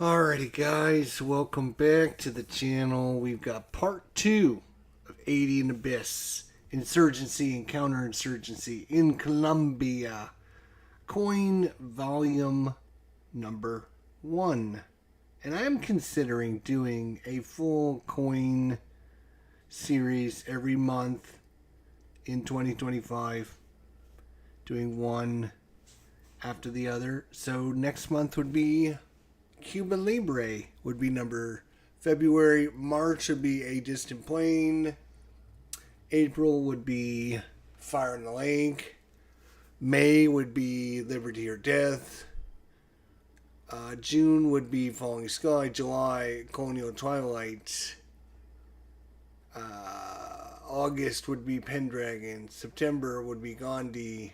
Alrighty guys, welcome back to the channel. We've got part 2 of Andean Abyss, Insurgency and Counterinsurgency in Colombia. Coin volume number 1. And I am considering doing a full coin series every month in 2025. Doing one after the other. So next month would be Cuba Libre would be number February. March would be A Distant Plane. April would be Fire in the Lake. May would be Liberty or Death. June would be Falling Sky. July, Colonial Twilight. August would be Pendragon. September would be Gandhi.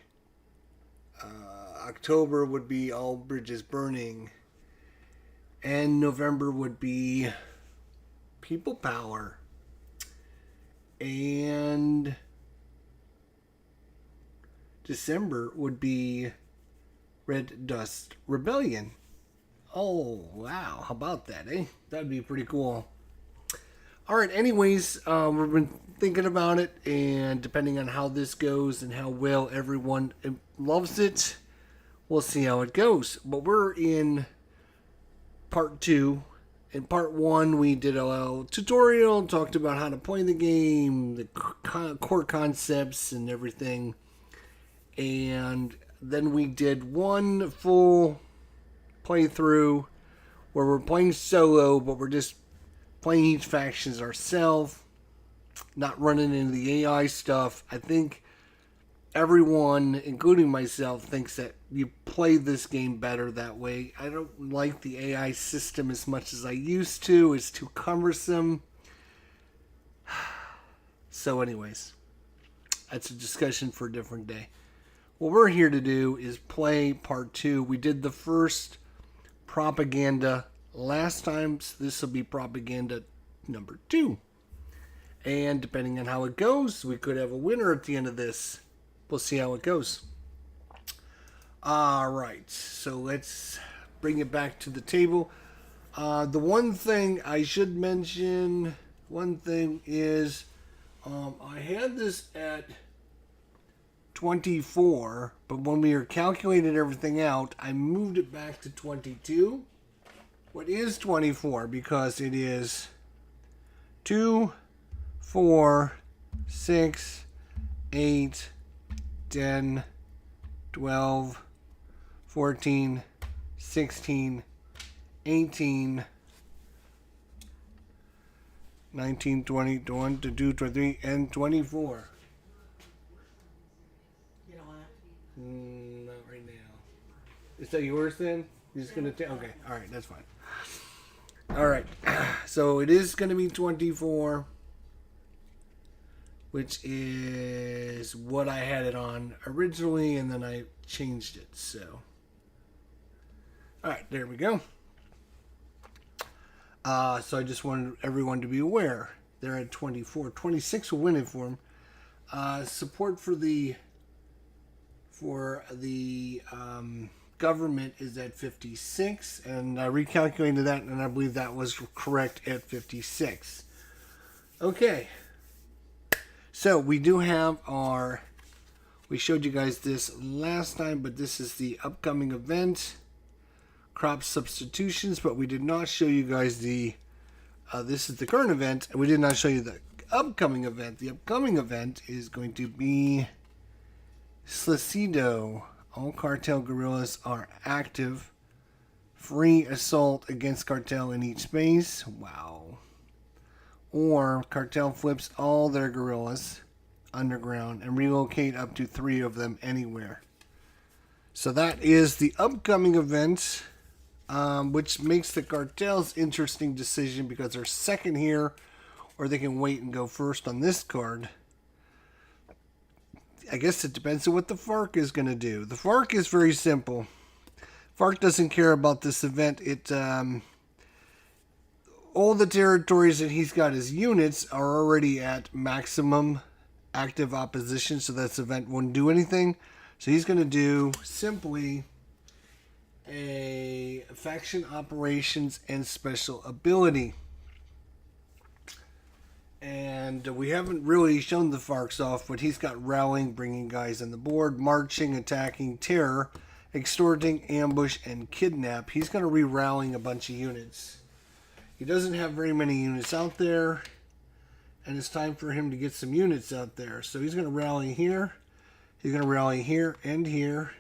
October would be All Bridges Burning. And November would be People Power. And December would be Red Dust Rebellion. Oh, wow. How about that, eh? That'd be pretty cool. Alright, anyways, we've been thinking about it, and depending on how this goes and how well everyone loves it, we'll see how it goes. But we're in part 2. In part 1, we did a little tutorial, talked about how to play the game, the core concepts and everything. And then we did one full playthrough where we're playing solo, but we're just playing each faction ourselves, not running into the AI stuff. I think everyone, including myself, thinks that you play this game better that way. I don't like the AI system as much as I used to. It's too cumbersome. So anyways, that's a discussion for a different day. What we're here to do is play part 2. We did the first propaganda last time, so this will be propaganda number 2. And depending on how it goes, we could have a winner at the end of this. We'll see how it goes. Alright, so let's bring it back to the table. The one thing I should mention, is I had this at 24, but when we were calculating everything out, I moved it back to 22. What is 24? Because it is 2, 4, 6, 8, 10, 12, 14, 16, 18, 19, 20, 21, 22, 23, and 24. You don't want it? Not right now. Is that yours then? You're just going to take... Okay, alright, that's fine. Alright, so it is going to be 24, which is what I had it on originally, and then I changed it, so... Alright, there we go. So I just wanted everyone to be aware. They're at 24. 26 will win it for them. Support for the government is at 56, and I recalculated that, and I believe that was correct at 56. Okay. So we do have our... We showed you guys this last time, but this is the upcoming event. Crop substitutions, but we did not show you guys the... this is the current event, and we did not show you the upcoming event. The upcoming event is going to be Slicido. All cartel guerrillas are active. Free assault against cartel in each space. Wow. Or cartel flips all their guerrillas underground and relocate up to 3 of them anywhere. So that is the upcoming event, which makes the cartel's interesting decision because they're second here, or they can wait and go first on this card. I guess it depends on what the FARC is going to do. The FARC is very simple. FARC doesn't care about this event. All the territories that he's got as units are already at maximum active opposition, so this event wouldn't do anything. So he's going to do simply a faction operations and special ability. And we haven't really shown the Farks off, but he's got rallying, bringing guys on the board, marching, attacking, terror, extorting, ambush, and kidnap. He's going to re-rallying a bunch of units. He doesn't have very many units out there, and it's time for him to get some units out there. So he's going to rally here. He's going to rally here and here.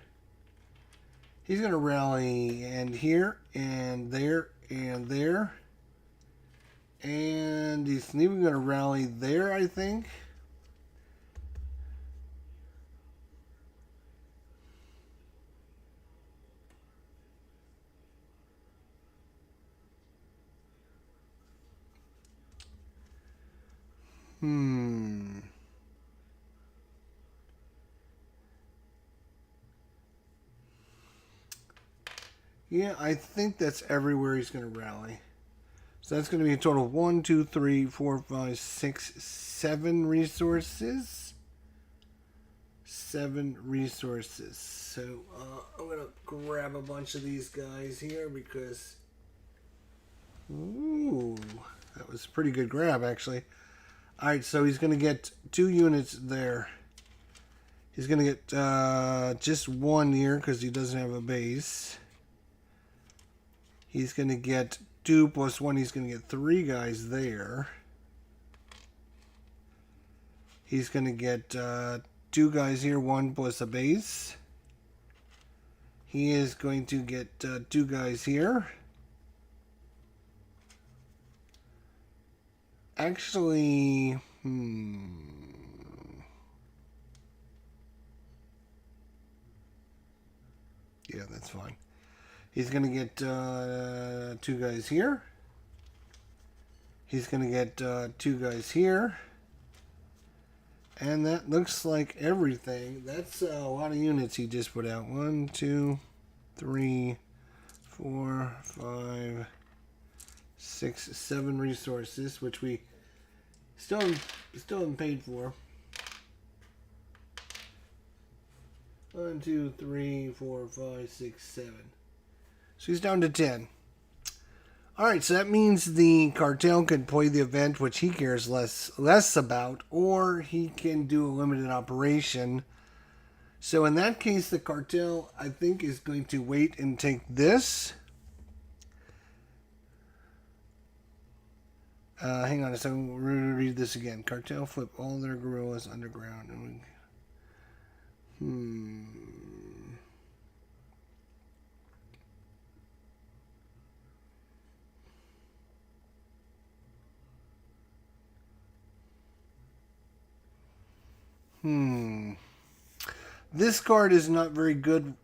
He's going to rally and here and there and there. And he's even going to rally there, I think. Yeah, I think that's everywhere he's going to rally. So that's going to be a total of 1, 2, 3, 4, 5, 6, 7 resources. 7 resources. So I'm going to grab a bunch of these guys here because... Ooh, that was a pretty good grab, actually. Alright, so he's going to get 2 units there. He's going to get just 1 here because he doesn't have a base. He's going to get 2 plus 1. He's going to get 3 guys there. He's going to get 2 guys here, 1 plus a base. He is going to get 2 guys here. Actually, yeah, that's fine. He's going to get 2 guys here. He's going to get 2 guys here. And that looks like everything. That's a lot of units he just put out. 1, 2, 3, 4, 5, 6, 7 resources, which we still haven't paid for. 1, 2, 3, 4, 5, 6, 7. So he's down to 10. Alright, so that means the cartel can play the event, which he cares less about, or he can do a limited operation. So in that case, the cartel, I think, is going to wait and take this. Hang on a second, we're going to read this again. Cartel flip all their guerrillas underground. This card is not very good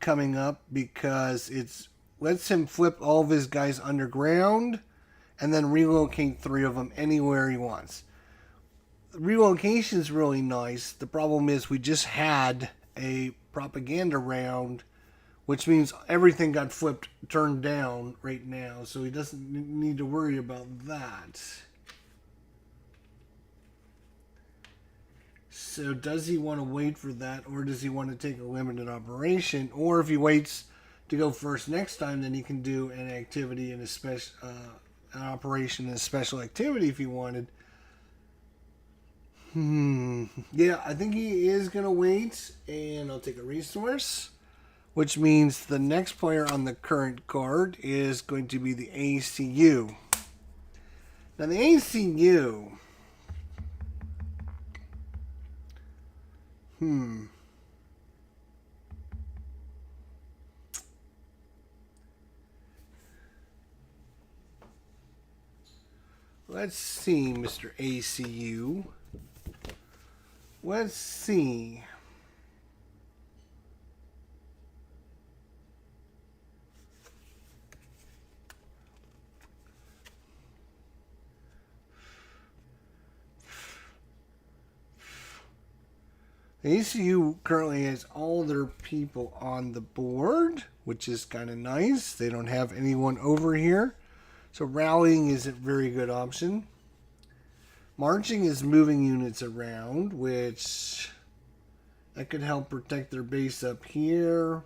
coming up because it lets him flip all of his guys underground and then relocate 3 of them anywhere he wants. The relocation is really nice. The problem is we just had a propaganda round, which means everything got turned down right now, so he doesn't need to worry about that. So does he want to wait for that, or does he want to take a limited operation? Or if he waits to go first next time, then he can do an activity and an operation and a special activity if he wanted. Yeah, I think he is going to wait, and I'll take a resource, which means the next player on the current card is going to be the ACU. Now the ACU... Let's see, Mr. ACU. Let's see. The ACU currently has all their people on the board, which is kind of nice. They don't have anyone over here. So rallying is a very good option. Marching is moving units around, which that could help protect their base up here.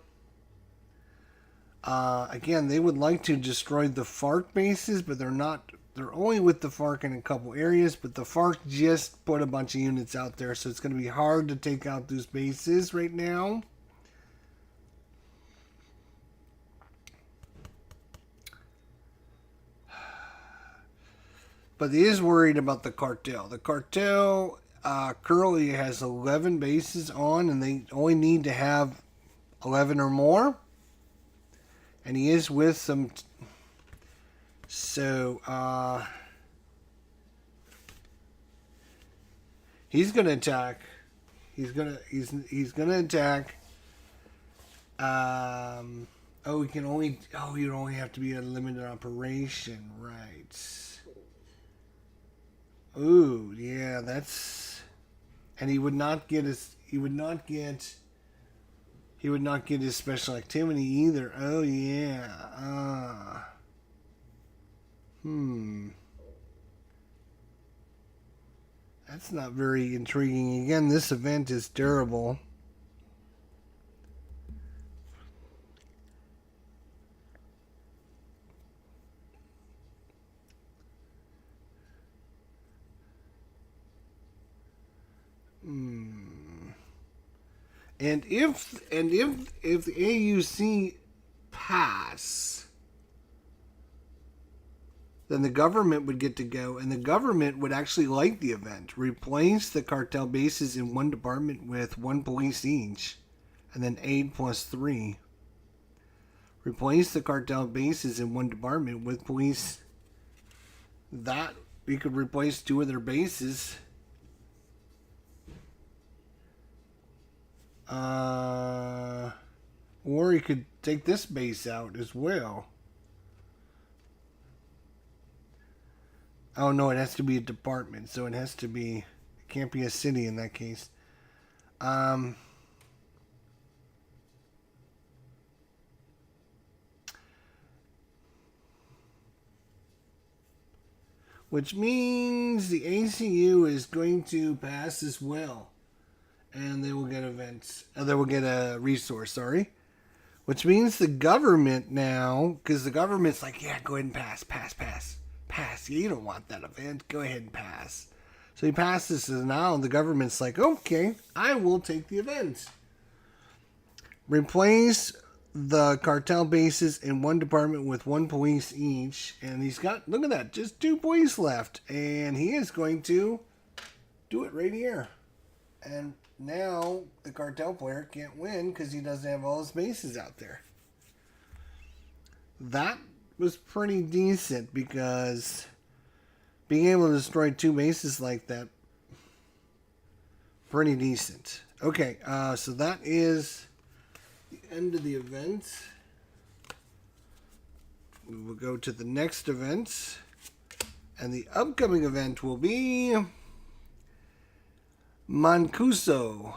Again, they would like to destroy the FARC bases, but they're not. They're only with the FARC in a couple areas, but the FARC just put a bunch of units out there, so it's going to be hard to take out those bases right now. But he is worried about the cartel. The cartel currently has 11 bases on, and they only need to have 11 or more. And he is with some. So, he's gonna attack. He's gonna attack. Oh, he can only. Oh, you only have to be a limited operation, right? Ooh, yeah, that's. And he would not get his. He would not get his special activity either. Oh yeah. That's not very intriguing. Again, this event is terrible. And if the AUC pass, then the government would get to go, and the government would actually like the event. Replace the cartel bases in one department with one police each, and then 8 plus 3. Replace the cartel bases in one department with police. That we could replace 2 of their bases. Or you could take this base out as well. Oh no, it has to be a department, so it has to be. It can't be a city in that case. Which means the ACU is going to pass as well. And they will get events. They will get a resource, sorry. Which means the government now, because the government's like, yeah, go ahead and pass. Pass. You don't want that event. Go ahead and pass. So he passes, and now the government's like, okay, I will take the event. Replace the cartel bases in one department with one police each. And he's got, look at that, just 2 police left. And he is going to do it right here. And now the cartel player can't win because he doesn't have all his bases out there. That was pretty decent because being able to destroy 2 bases like that, pretty decent. Okay, so that is the end of the event. We will go to the next event. And the upcoming event will be Mancuso,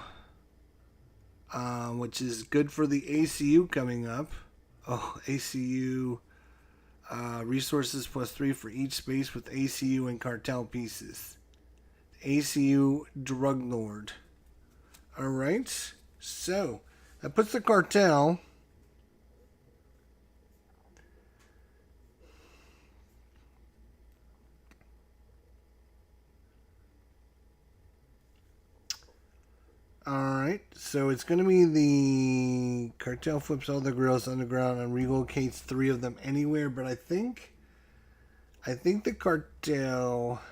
which is good for the ACU coming up. Oh, ACU resources plus 3 for each space with ACU and cartel pieces. ACU drug lord. All right, so that puts the cartel. Alright, so it's going to be the cartel flips all the grills underground and relocates 3 of them anywhere, but I think the cartel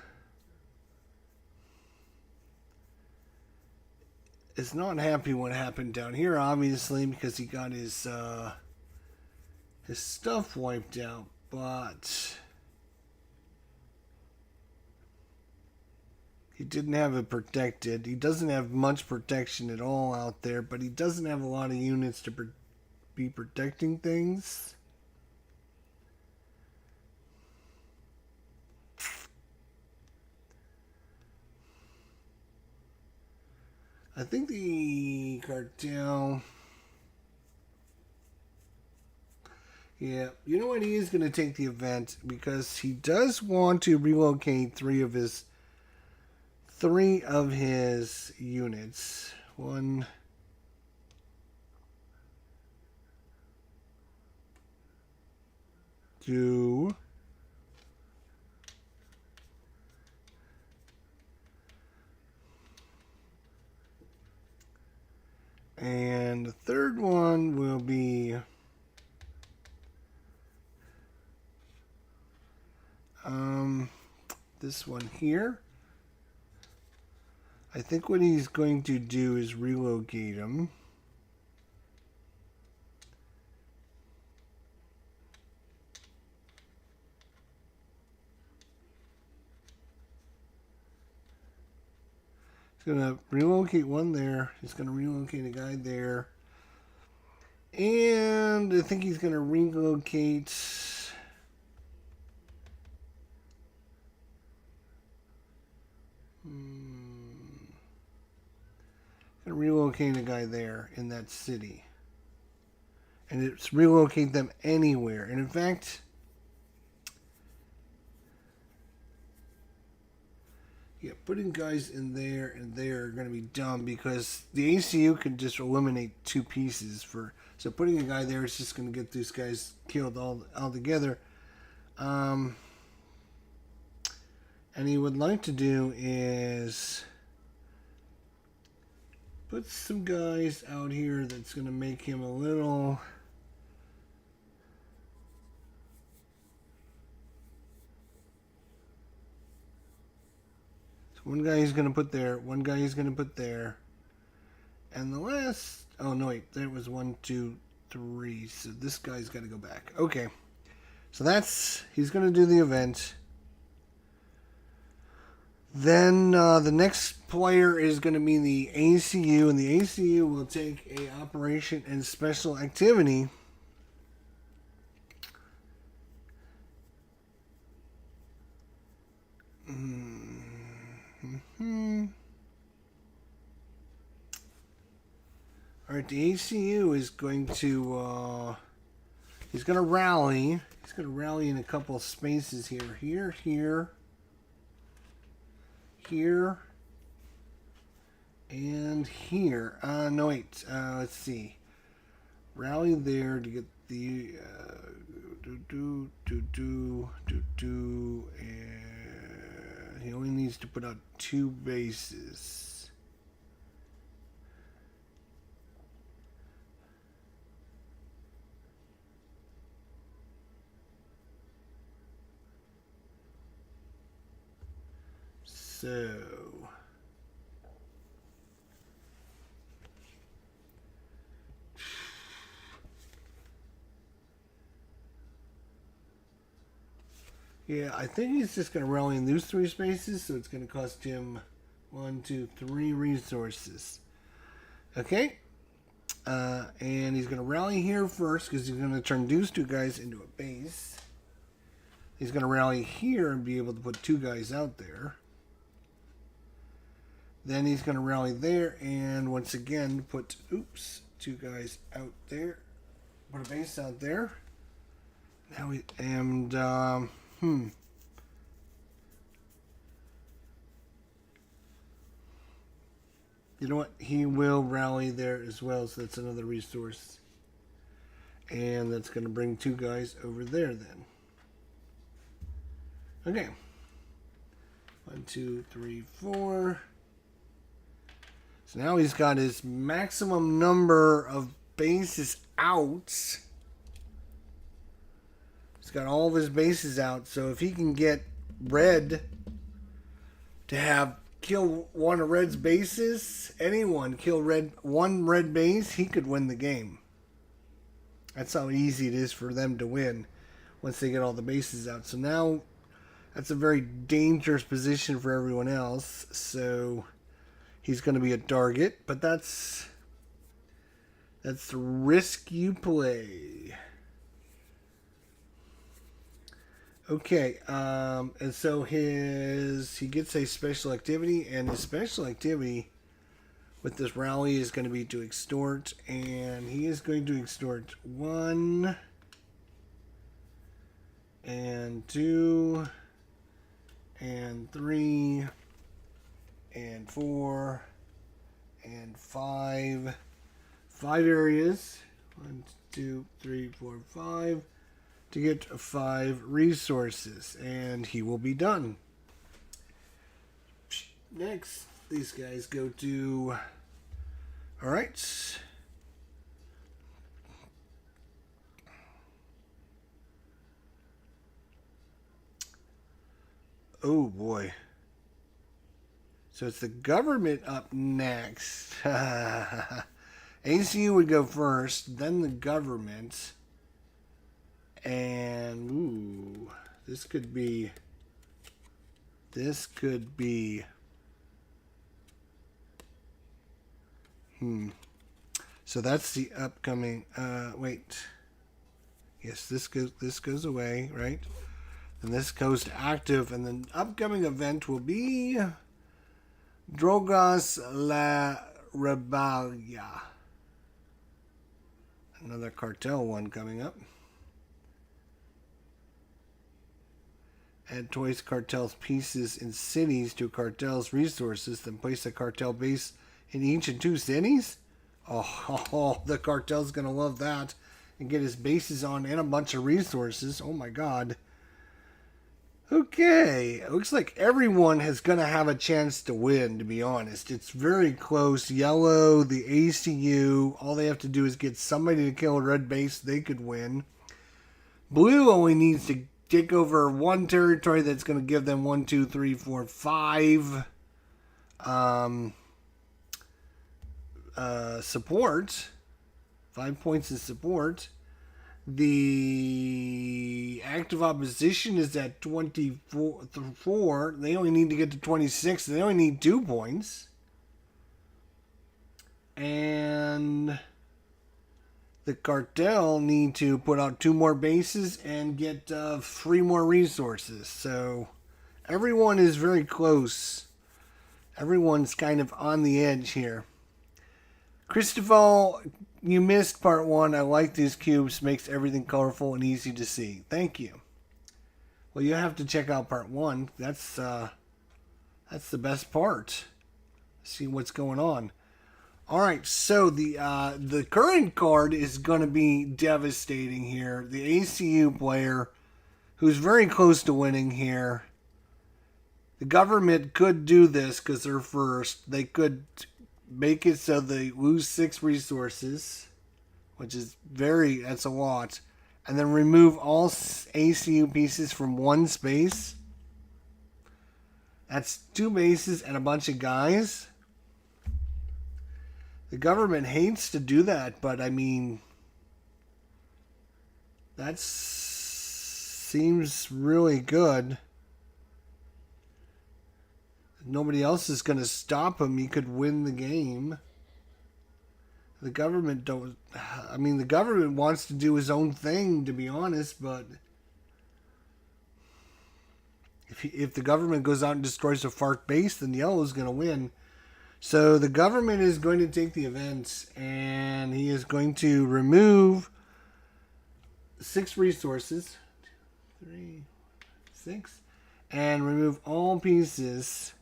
is not happy what happened down here, obviously, because he got his stuff wiped out, but he didn't have it protected. He doesn't have much protection at all out there, but he doesn't have a lot of units to be protecting things. I think the cartel... Yeah, you know what? He is going to take the event because he does want to relocate 3 of his units. 1, 2. And the third one will be this one here. I think what he's going to do is relocate him. He's going to relocate one there. He's going to relocate a guy there. And I think he's going to relocate... Going to relocate a guy there in that city. And it's relocate them anywhere. And in fact... Yeah, putting guys in there and there are going to be dumb because the ACU can just eliminate 2 pieces for. So putting a guy there is just going to get these guys killed all together. And he would like to do is put some guys out here that's going to make him a little. One guy he's going to put there. One guy he's going to put there. And the last... Oh, no, wait. There was 1, 2, 3. So this guy's got to go back. Okay. So that's... He's going to do the event. Then the next player is going to be the ACU. And the ACU will take a operation and special activity. Alright, the ACU is going to, he's going to rally. He's going to rally in a couple of spaces here. Here, and here. No, wait. Let's see. Rally there to get the, and he only needs to put out 2 bases. So, yeah, I think he's just going to rally in those 3 spaces, so it's going to cost him 1, 2, 3 resources. Okay, and he's going to rally here first because he's going to turn those 2 guys into a base. He's going to rally here and be able to put 2 guys out there. Then he's going to rally there and once again put, 2 guys out there. Put a base out there. Now we, and, You know what? He will rally there as well, so that's another resource. And that's going to bring 2 guys over there then. Okay. 1, 2, 3, 4. So now he's got his maximum number of bases out. He's got all of his bases out. So if he can get Red to have kill one of Red's bases, anyone kill one red base, he could win the game. That's how easy it is for them to win once they get all the bases out. So now that's a very dangerous position for everyone else. So he's going to be a target, but that's the risk you play. Okay, and so he gets a special activity, and his special activity with this rally is going to be to extort, and he is going to extort 1 and 2 and 3 and 4 and 5 areas. 1, 2, 3, 4, 5. to get 5 resources, and he will be done. Next, these guys go to... Alright. Oh boy. So it's the government up next. ACU would go first, then the government. And, ooh, this could be... So that's the upcoming, wait. Yes, this goes away, right? And this goes to active, and the upcoming event will be Drogas la Rebellia. Another cartel one coming up. Add toys cartels pieces in cities to cartel's resources, then place a cartel base in each and 2 cities? Oh, the cartel's gonna love that. And get his bases on and a bunch of resources. Oh my god. Okay, it looks like everyone is going to have a chance to win, to be honest. It's very close. Yellow, the ACU, all they have to do is get somebody to kill a red base, they could win. Blue only needs to take over 1 territory that's going to give them 1, 2, 3, 4, 5 support. 5 points of support. The active opposition is at 24. They only need to get to 26. They only need 2 points. And the cartel need to put out 2 more bases and get 3 more resources. So everyone is very close. Everyone's kind of on the edge here. Christopher, you missed part 1. I like these cubes. Makes everything colorful and easy to see. Thank you. Well, you have to check out part 1. That's the best part. See what's going on. All right, so the current card is going to be devastating here. The ACU player, who's very close to winning here. The government could do this because they're first. They could make it so they lose 6 resources, which is that's a lot, and then remove all ACU pieces from 1 space. That's 2 bases and a bunch of guys. The government hates to do that, but I mean, that seems really good. Nobody else is going to stop him. He could win the game. The government don't... I mean, the government wants to do his own thing, to be honest, but... If the government goes out and destroys a FARC base, then Yellow is going to win. So the government is going to take the events, and he is going to remove 6 resources. 3, 6. And remove all pieces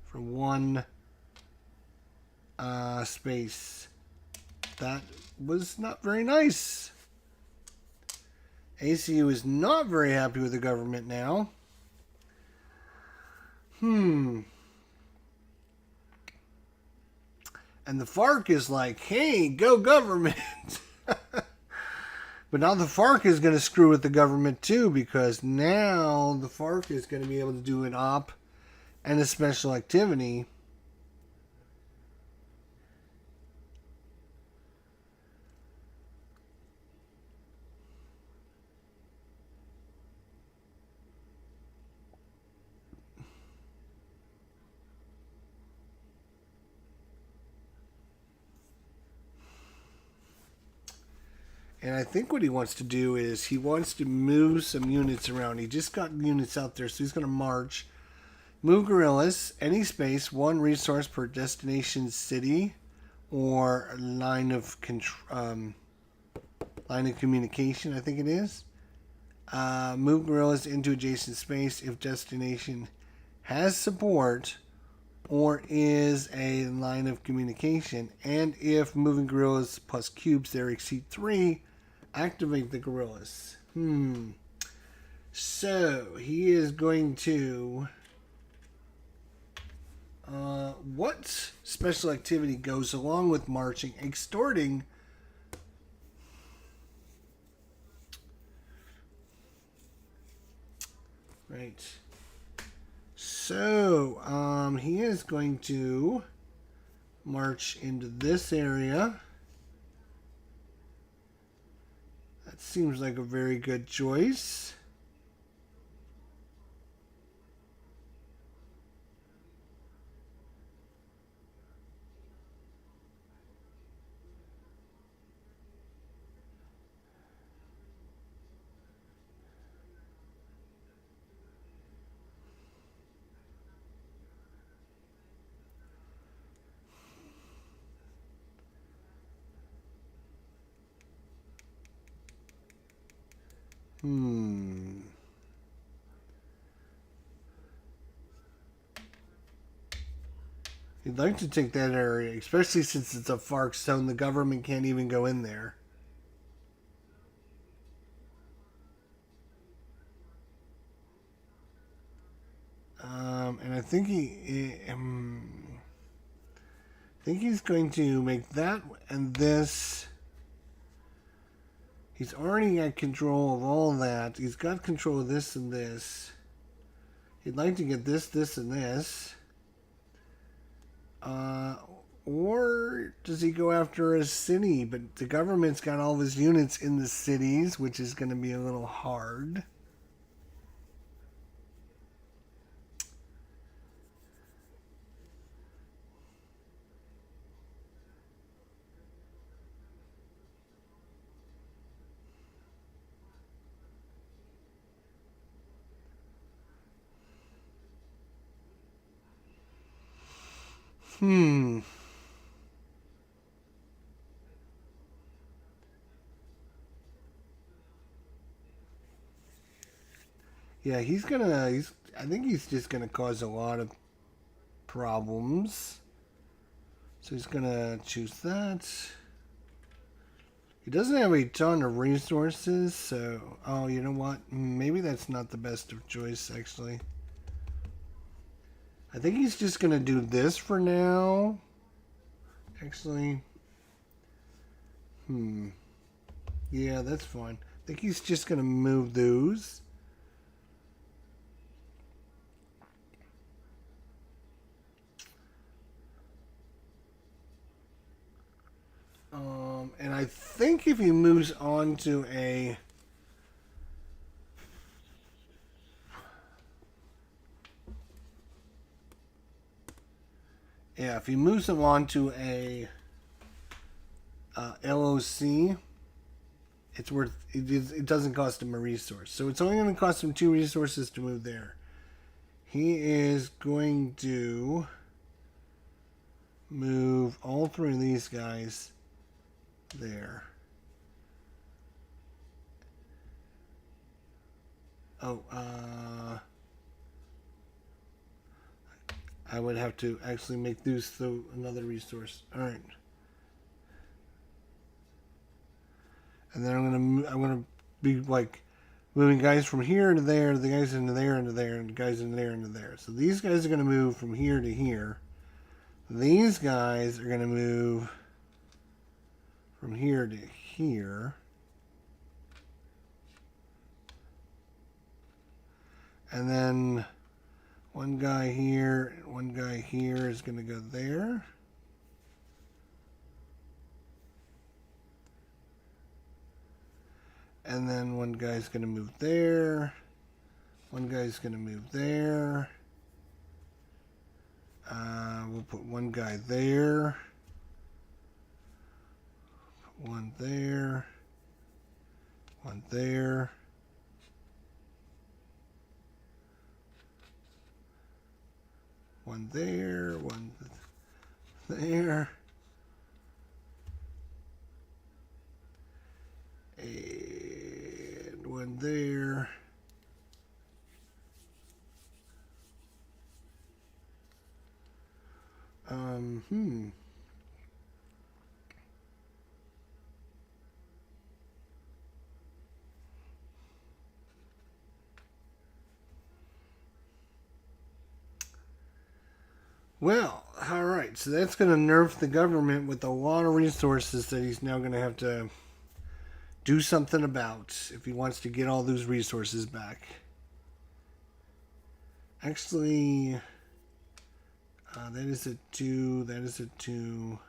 from 1 space. That was not very nice. ACU is not very happy with the government now. And the FARC is like, hey, go government. But now the FARC is going to screw with the government too, because now the FARC is going to be able to do an op and a special activity. And I think what he wants to do is he wants to move some units around. He just got units out there, so he's going to march. Move guerrillas, any space, 1 resource per destination city or line of communication, I think it is. Move guerrillas into adjacent space if destination has support or is a line of communication. And if moving guerrillas plus cubes there exceed 3, activate the guerrillas. So he is going to. What special activity goes along with marching? Extorting. Right. So, he is going to march into this area. That seems like a very good choice. He'd like to take that area, especially since it's a FARC zone. The government can't even go in there. And I think he's going to make that and this. He's already got control of all that. He's got control of this and this. He'd like to get this, this, and this. Or does he go after a city? But the government's got all of his units in the cities, which is going to be a little hard. Yeah, I think he's just gonna cause a lot of problems. So he's gonna choose that. He doesn't have a ton of resources, so oh, you know what? Maybe that's not the best of choice, actually. I think he's just gonna do this for now. Actually, yeah, that's fine. I think he's just gonna move those. And I think if he moves on to a if he moves them on to a LOC, it's worth it doesn't cost him a resource. So it's only going to cost him 2 resources to move there. He is going to move all 3 of these guys there. Oh, I would have to actually make these another resource. All right. And then I'm gonna be like moving guys from here to there, the guys into there, into there, and the guys in there, into there. So these guys are gonna move from here to here. These guys are gonna move from here to here. And then one guy here, one guy here is gonna go there. And then one guy's going to move there. One guy's going to move there. We'll put one guy there. Put one there. One there. One there. One there. And one there. Well, alright, so that's going to nerf the government with a lot of resources that he's now going to have to do something about if he wants to get all those resources back. Actually, that is a 2, that is a 2.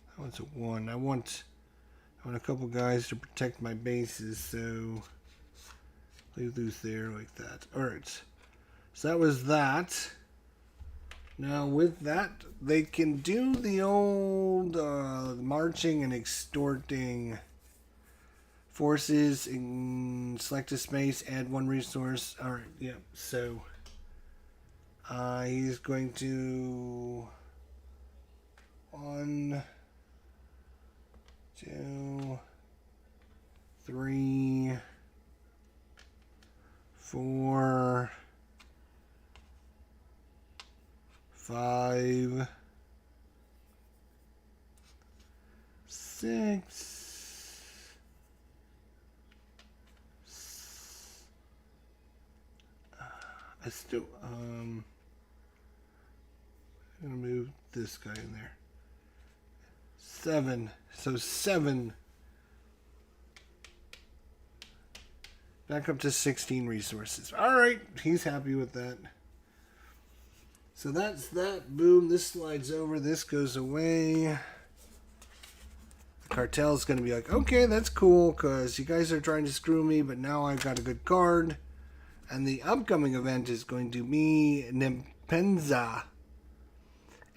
That one's a 1. I want a couple guys to protect my bases, so leave those there like that. Alright, so that was that. Now with that, they can do the old marching and extorting forces, and select a space, add 1 resource. Alright, yeah, so he's going to 1, 2, 3, 4, 5, 6, I still I'm gonna move this guy in there. 7. So 7. Back up to 16 resources. Alright, he's happy with that. So that's that. Boom, this slides over, this goes away. The cartel's going to be like, okay, that's cool, because you guys are trying to screw me, but now I've got a good card. And the upcoming event is going to be Nempenza.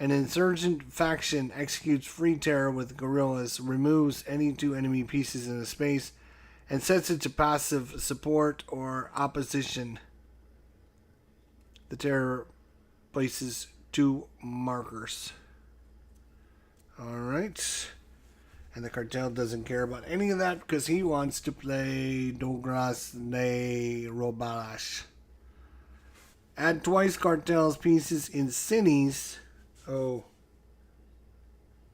An insurgent faction executes free terror with guerrillas, removes any 2 enemy pieces in a space, and sets it to passive support or opposition. The terror places 2 markers. Alright. And the cartel doesn't care about any of that because he wants to play Dogras de Robalash. Add twice cartel's pieces in cities. Oh.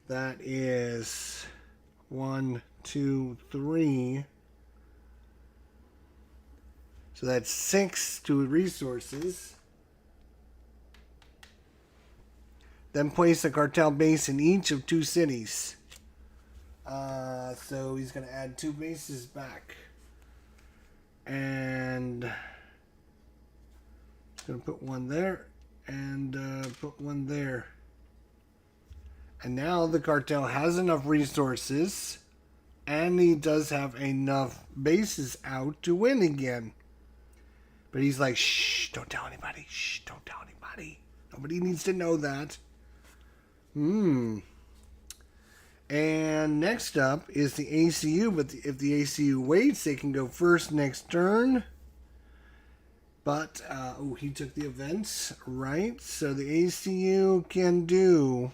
That is 1, 2, 3. So that's 6 to resources. Then place a cartel base in each of 2 cities. So he's going to add 2 bases back. And he's going to put 1 there and put 1 there. And now the cartel has enough resources, and he does have enough bases out to win again. But he's like, shh, don't tell anybody. Shh, don't tell anybody. Nobody needs to know that. And next up is the ACU, but if the ACU waits, they can go first next turn. But, he took the events, right? So the ACU can do.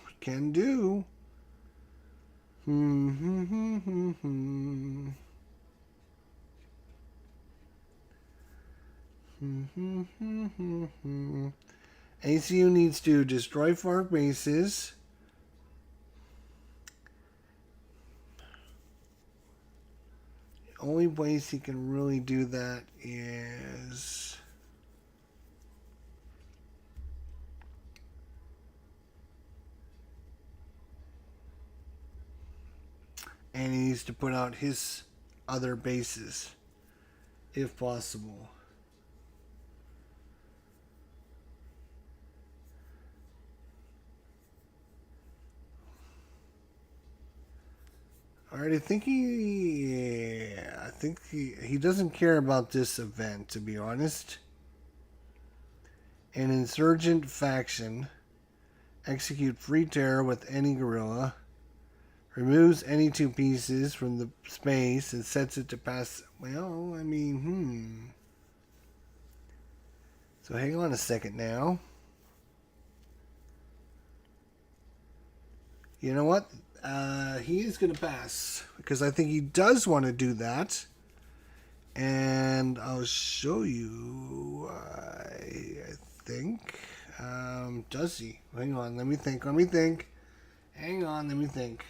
ACU needs to destroy FARC bases. The only place he can really do that is and he needs to put out his other bases if possible. Alright, I think he doesn't care about this event, to be honest. An insurgent faction execute free terror with any guerrilla, removes any 2 pieces from the space and sets it to pass. Well, I mean, So hang on a second now. You know what? He is going to pass because I think he does want to do that. And I'll show you, I think. Does he? Hang on, let me think. Hang on, let me think.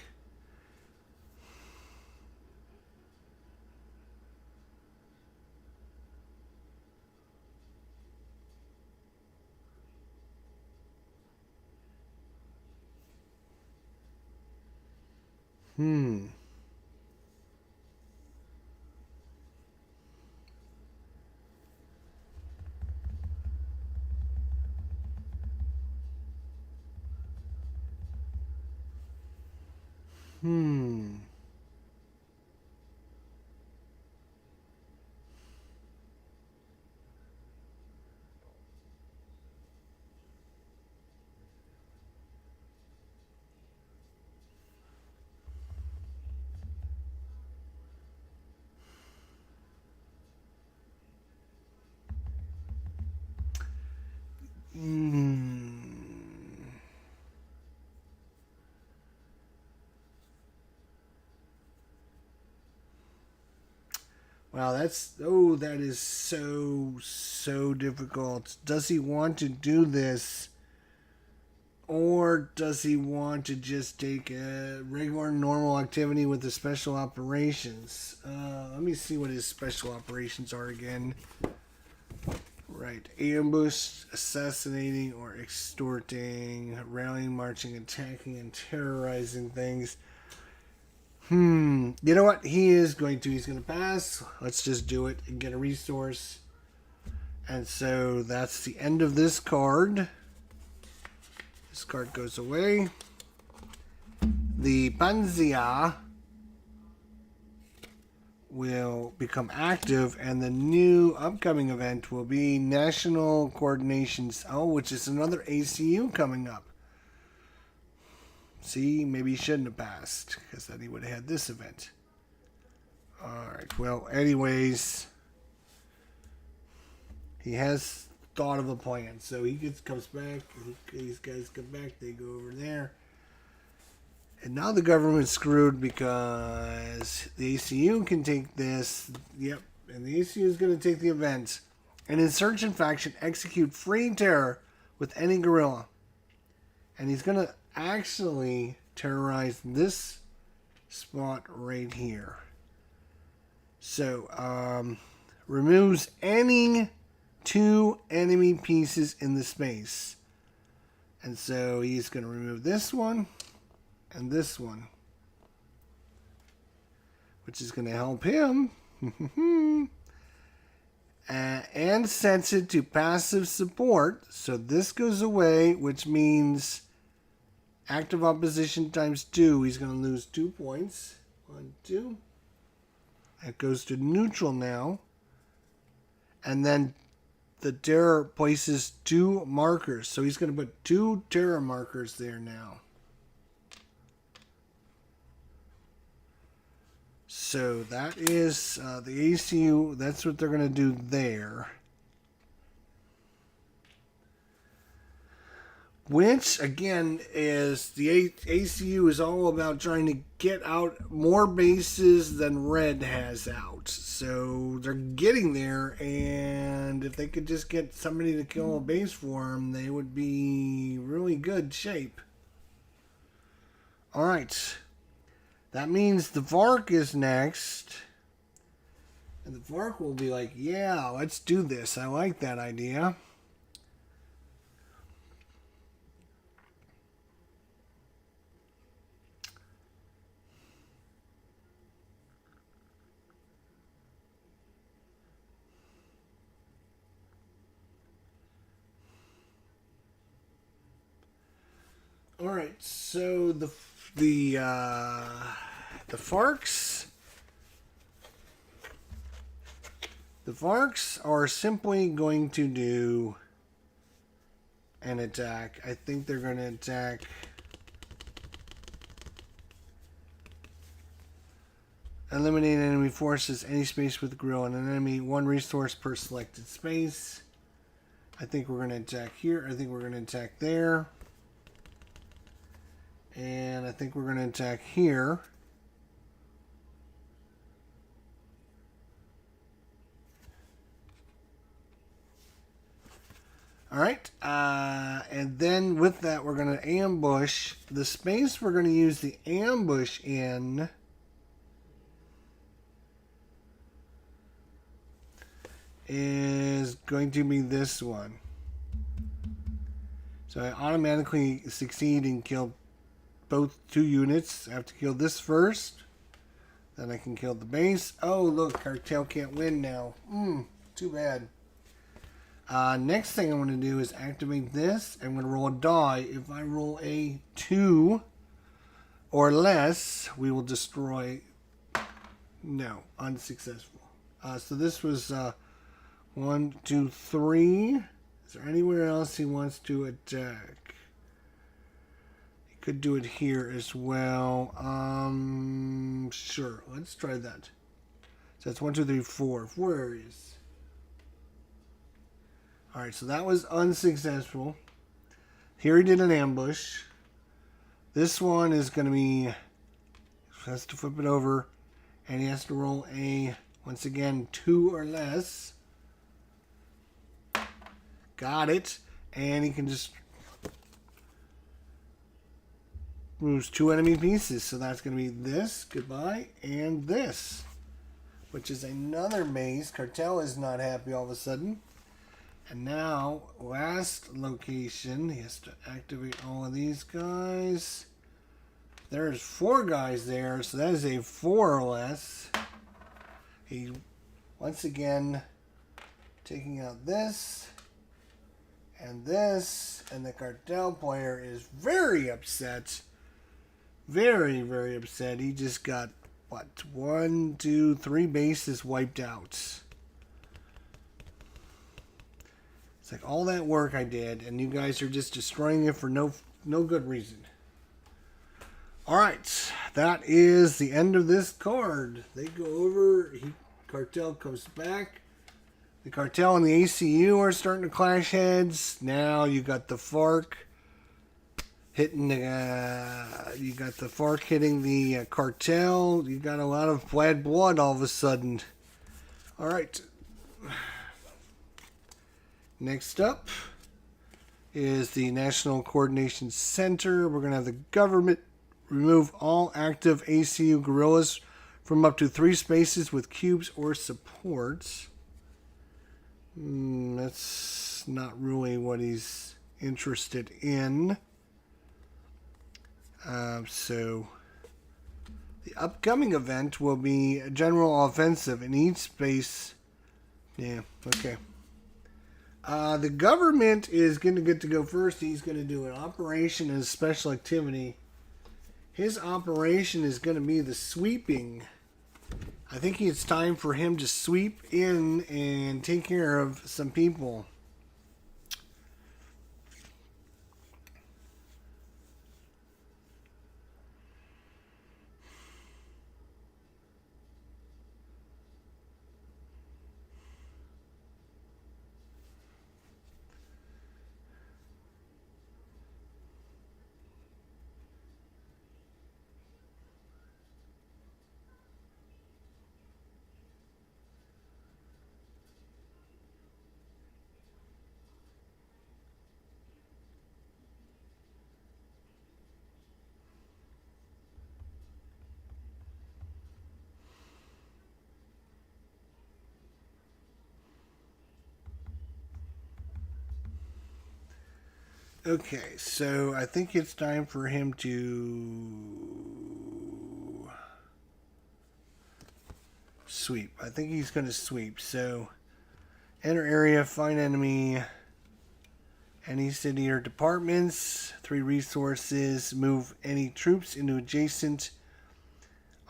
Hmm. Hmm. Hmm. Wow, that is so difficult. Does he want to do this? Or does he want to just take a regular normal activity with the special operations? Let me see what his special operations are again. Right. Ambush, assassinating or extorting, rallying, marching, attacking, and terrorizing things. You know what? He's going to pass. Let's just do it and get a resource. And so that's the end of this card. This card goes away. The Panzia will become active, and the new upcoming event will be National Coordinations. Oh, which is another ACU coming up. See, maybe he shouldn't have passed, because then he would have had this event. Alright, well, anyways, he has thought of a plan. So he comes back, these guys come back, they go over there. And now the government's screwed because the ACU can take this. Yep, and the ACU is going to take the event. An insurgent faction execute free terror with any guerrilla. And he's going to actually terrorize this spot right here. So, removes any 2 enemy pieces in the space. And so he's going to remove this one and this one, which is going to help him. And sets it to passive support. So this goes away, which means active opposition times 2. He's going to lose 2 points. 1, 2. That goes to neutral now. And then the terror places 2 markers. So he's going to put 2 terror markers there now. So that is the ACU. That's what they're going to do there. Which, again, is the ACU is all about trying to get out more bases than Red has out. So they're getting there, and if they could just get somebody to kill a base for them, they would be really good shape. Alright. That means the Vark is next. And the Vark will be like, yeah, let's do this. I like that idea. All right, so the Farks are simply going to do an attack. I think they're going to attack eliminate enemy forces, any space with grill and an enemy, 1 resource per selected space. I think we're going to attack here. I think we're going to attack there. And I think we're going to attack here. Alright, and then with that we're going to ambush. The space we're going to use the ambush in is going to be this one. So I automatically succeed and kill both 2 units. I have to kill this first. Then I can kill the base. Oh, look, Cartel can't win now. Too bad. Next thing I'm going to do is activate this. I'm going to roll a die. If I roll a 2 or less, we will destroy. No, unsuccessful. So this was 1, 2, 3. Is there anywhere else he wants to attack? He could do it here as well. Sure. Let's try that. So that's 1, 2, 3, 4. 4 areas. Alright, so that was unsuccessful. Here he did an ambush. This one is going to be... has to flip it over. And he has to roll a, once again, 2 or less. Got it. And he can just... moves 2 enemy pieces. So that's going to be this. Goodbye. And this. Which is another maze. Cartel is not happy all of a sudden. And now, last location, he has to activate all of these guys. There's 4 guys there, so that is a 4 or less. He, once again, taking out this, and the Cartel player is very upset. Very, very upset. He just got, what, 1, 2, 3 bases wiped out. It's like all that work I did, and you guys are just destroying it for no good reason. Alright, that is the end of this card. They go over, Cartel comes back. The Cartel and the ACU are starting to clash heads. Now you got the FARC hitting the Cartel. You got a lot of bad blood all of a sudden. Alright. Next up is the National Coordination Center. We're going to have the government remove all active ACU guerrillas from up to 3 spaces with cubes or supports. That's not really what he's interested in. So the upcoming event will be a general offensive in each space. Yeah, okay. The government is going to get to go first. He's going to do an operation and a special activity. His operation is going to be the sweeping. I think it's time for him to sweep in and take care of some people. Okay, so I think it's time for him to sweep. I think he's going to sweep. So, enter area, find enemy, any city or departments, 3 resources, move any troops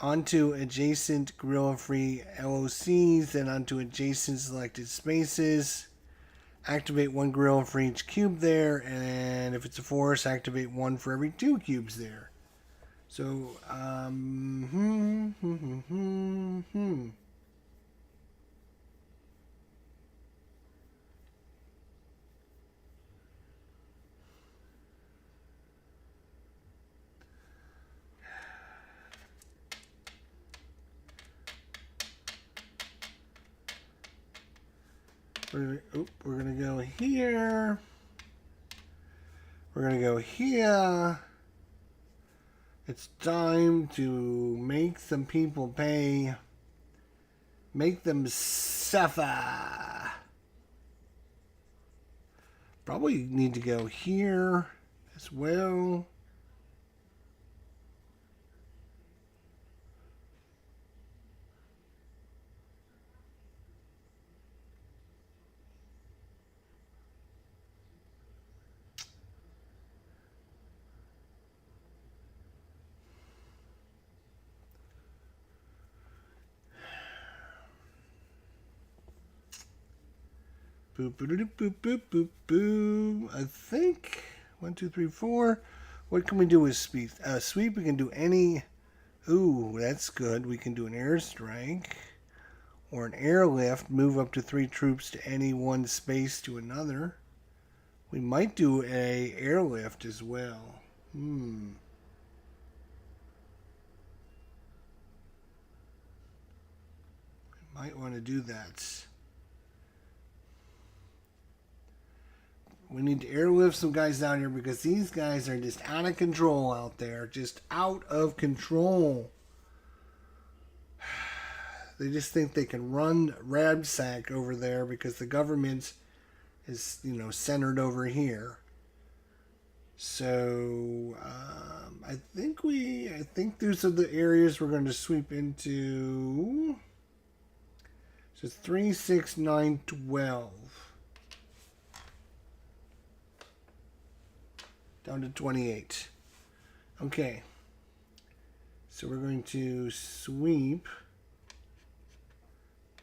onto adjacent guerrilla-free LOCs, then onto adjacent selected spaces. Activate 1 guerrilla for each cube there, and if it's a force, activate 1 for every 2 cubes there. So, we're going to go here. We're going to go here. It's time to make some people pay. Make them suffer. Probably need to go here as well. Boop, boop, boop, boop, boop, boop. I think 1, 2, 3, 4. What can we do with sweep? Sweep, we can do any. Ooh, that's good. We can do an airstrike or an airlift. Move up to 3 troops to any one space to another. We might do a airlift as well. Might want to do that. We need to airlift some guys down here because these guys are just out of control out there. Just out of control. They just think they can run Rabsack over there because the government is, centered over here. So I think these are the areas we're going to sweep into. So 3, 6, 9, 12. Down to 28. Okay. So we're going to sweep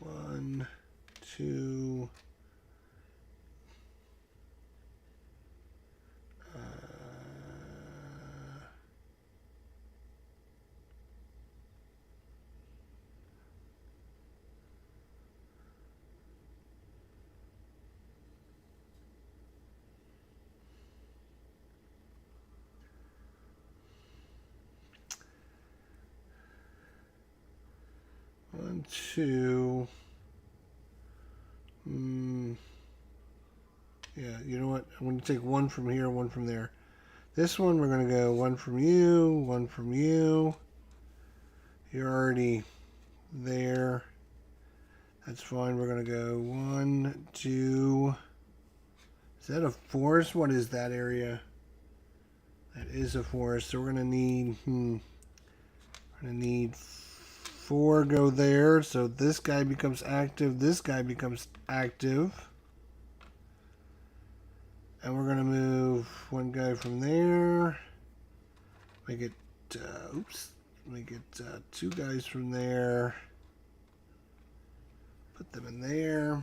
1, 2, 1, 2. Yeah, you know what? I'm going to take 1 from here, 1 from there. This one, we're going to go 1 from you, 1 from you. You're already there. That's fine. We're going to go 1, 2. Is that a forest? What is that area? That is a forest. So we're going to need 4 go there. So this guy becomes active. This guy becomes active. And we're going to move 1 guy from there. Make it, make it 2 guys from there. Put them in there.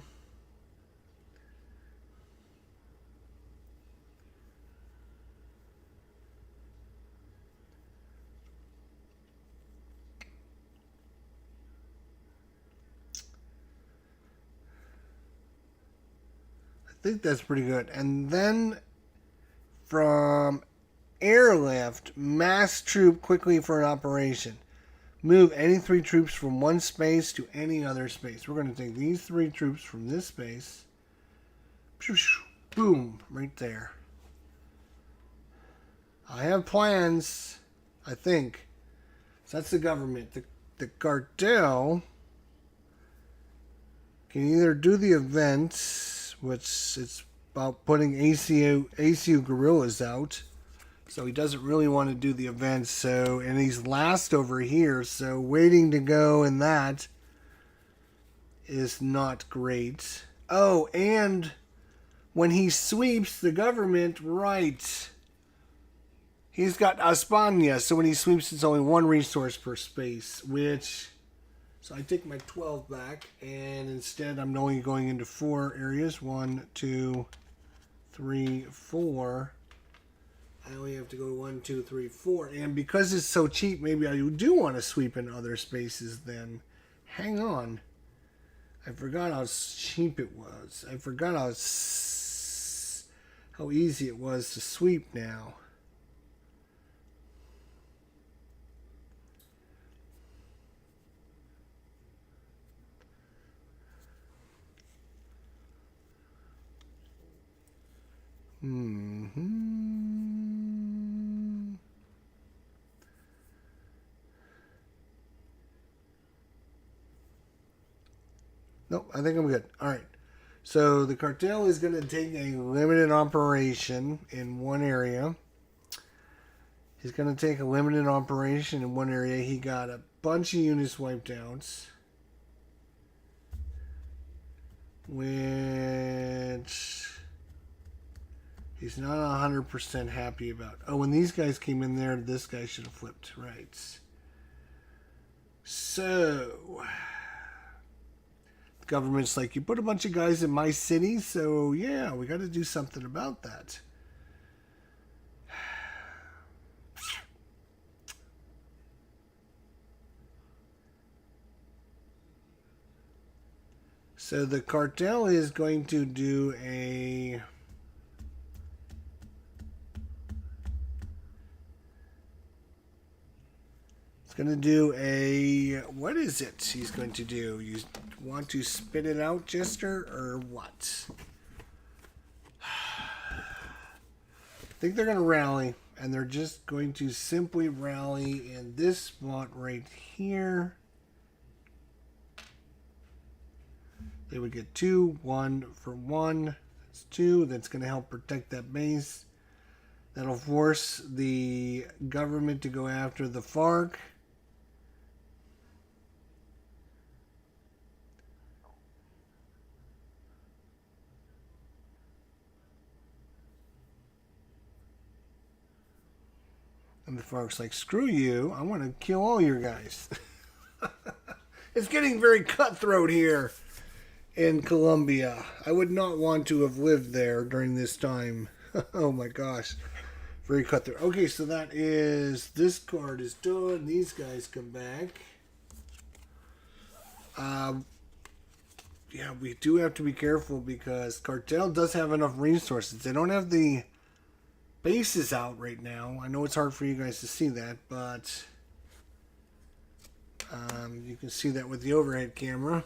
I think that's pretty good. And then from airlift, mass troop quickly for an operation. Move any 3 troops from one space to any other space. We're going to take these 3 troops from this space. Boom, right there. I have plans, I think. So that's the government. The cartel can either do the events, which it's about putting ACU guerrillas out. So he doesn't really want to do the events. So, and he's last over here. So waiting to go in that is not great. Oh, and when he sweeps the government, right, he's got España. So when he sweeps, it's only 1 resource per space, which, so I take my 12 back, and instead I'm only going into 4 areas. 1, 2, 3, 4. I only have to go 1, 2, 3, 4. And because it's so cheap, maybe I do want to sweep in other spaces then. Hang on. I forgot how cheap it was. I forgot how easy it was to sweep now. Nope, I think I'm good. All right. So the cartel is going to take a limited operation in one area. He's going to take a limited operation in one area. He got a bunch of units wiped out, which he's not 100% happy about. Oh, when these guys came in there, this guy should have flipped. Right. So government's like, you put a bunch of guys in my city, so yeah, we got to do something about that. So the cartel is going to do a... It's going to do a... What is it he's going to do? You want to spit it out, Jester, or what? I think they're going to rally, and they're just going to simply rally in this spot right here. They would get 2, 1 for 1. That's 2. That's going to help protect that base. That'll force the government to go after the FARC. And the FARC's like, screw you. I want to kill all your guys. It's getting very cutthroat here in Colombia. I would not want to have lived there during this time. Oh my gosh. Very cutthroat. Okay, so that is... This card is done. These guys come back. Yeah, we do have to be careful because Cartel does have enough resources. They don't have the bases out right now. I know it's hard for you guys to see that, but you can see that with the overhead camera.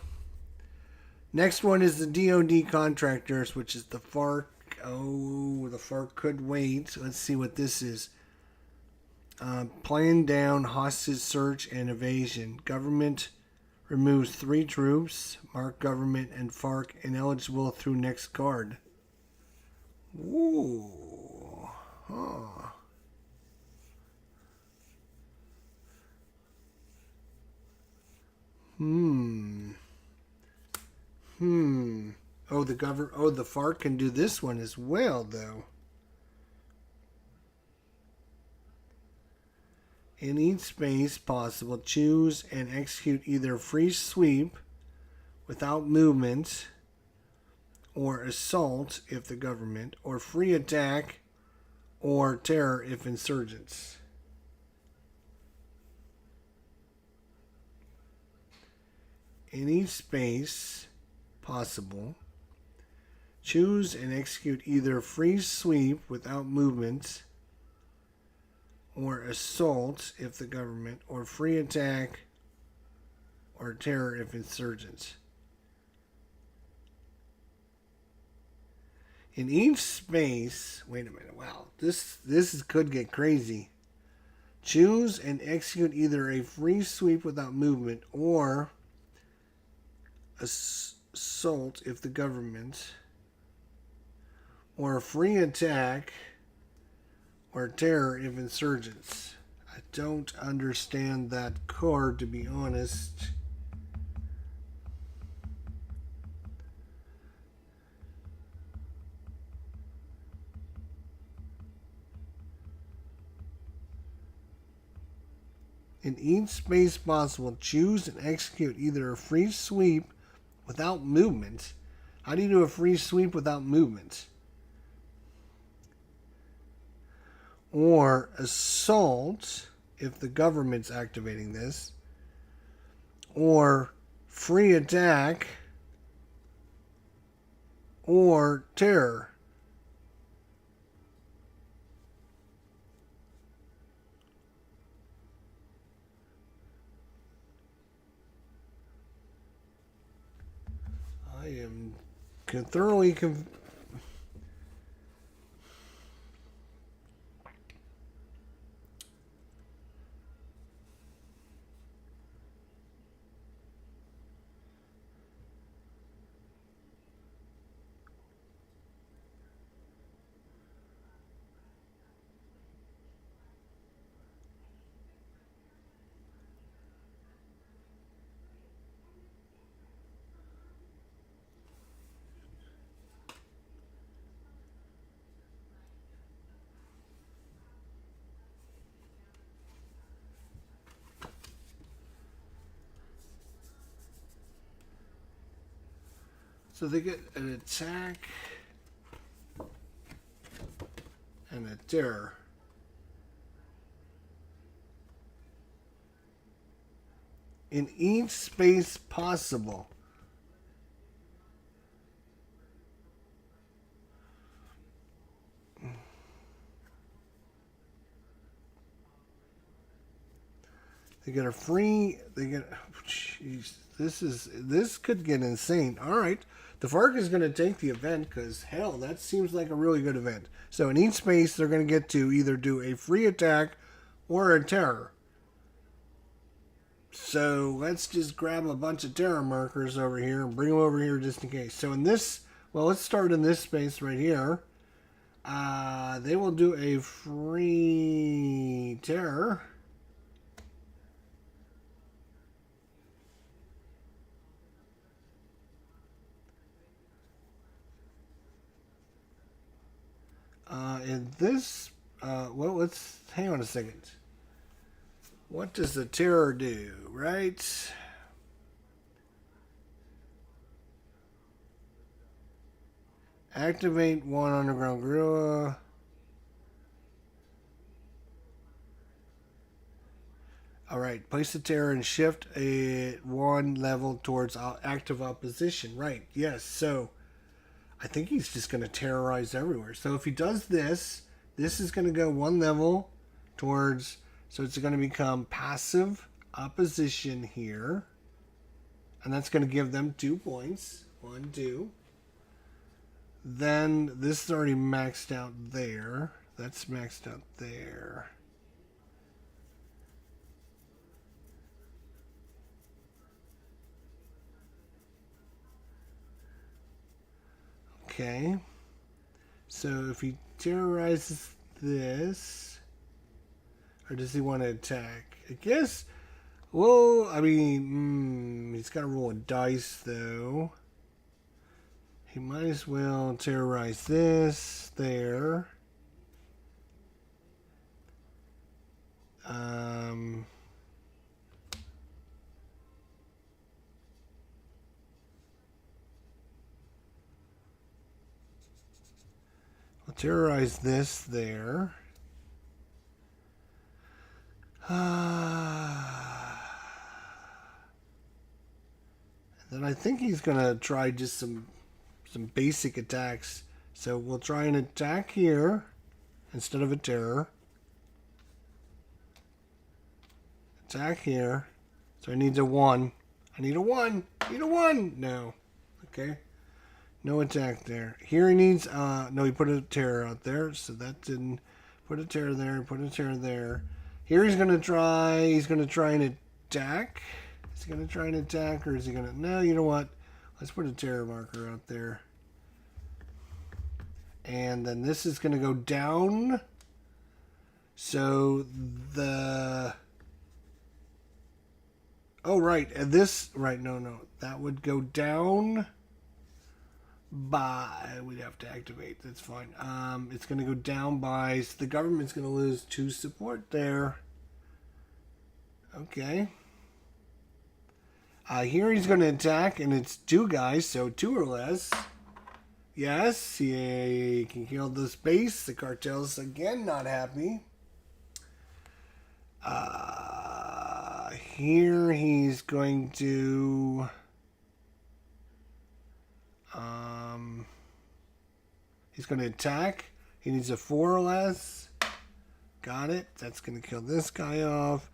Next one is the DoD contractors, which is the FARC. Oh, the FARC could wait. Let's see what this is. Plan down hostage search and evasion. Government removes 3 troops. Mark government and FARC ineligible through next card. Ooh. Huh. Oh, the FARC can do this one as well, though. In each space possible, choose and execute either free sweep without movement, or assault if the government, or free attack, or terror if insurgents. In each space possible, choose and execute either free sweep without movement, or assault if the government, or free attack, or terror if insurgents. In each space, wait a minute, wow, this could get crazy. Choose and execute either a free sweep without movement or assault if the government, or a free attack or terror if insurgents. I don't understand that card, to be honest. In each space possible, choose and execute either a free sweep without movement. How do you do a free sweep without movement? Or assault, if the government's activating this. Or free attack. Or terror. I am thoroughly confused. So they get an attack and a terror. In each space possible. They get a free. They get. Jeez, this could get insane. All right, the FARC is going to take the event because hell, that seems like a really good event. So in each space, they're going to get to either do a free attack or a terror. So let's just grab a bunch of terror markers over here and bring them over here just in case. So in this, well, let's start in this space right here. They will do a free terror. In this, well, let's hang on a second. What does the terror do, right? Activate one underground gorilla. All right, place the terror and shift one level towards active opposition. Right, yes, so I think he's just going to terrorize everywhere. So if he does this, this is going to go one level towards, so it's going to become passive opposition here. And that's going to give them 2 points. 1, 2. Then this is already maxed out there. That's maxed out there. Okay. So if he terrorizes this, or does he want to attack? I guess, well, I mean, he's got to roll a dice, though. He might as well terrorize this there. I'll terrorize this there. Then I think he's gonna try just some basic attacks. So we'll try an attack here instead of a terror. Attack here. So I need a 1. I need a 1. I need a 1. No. Okay. No attack there. Here he needs, no, he put a terror out there. So that didn't, put a terror there, put a terror there. Here he's going to try and attack. Is he going to try and attack or is he going to, no, you know what? Let's put a terror marker out there. And then this is going to go down. So the, oh, right. And this, right, no. That would go down by, we'd have to activate. That's fine. It's going to go down by, so the government's going to lose 2 support there. Okay. Here he's going to attack, and it's 2 guys, so 2 or less. Yes, he can kill the space. The cartel's again not happy. Here he's going to he's going to attack. He needs a 4 or less. Got it. That's going to kill this guy off.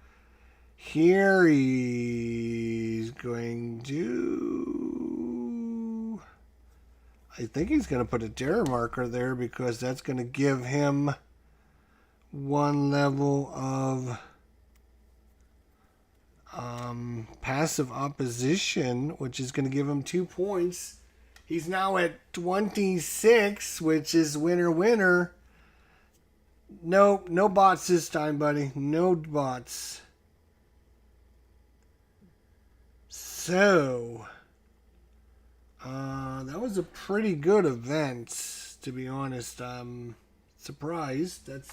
Here he's going to, I think he's going to put a terror marker there because that's going to give him 1 level of passive opposition, which is going to give him 2 points. He's now at 26, which is winner. Nope, no bots this time, buddy. No bots. So, that was a pretty good event, to be honest. I'm surprised that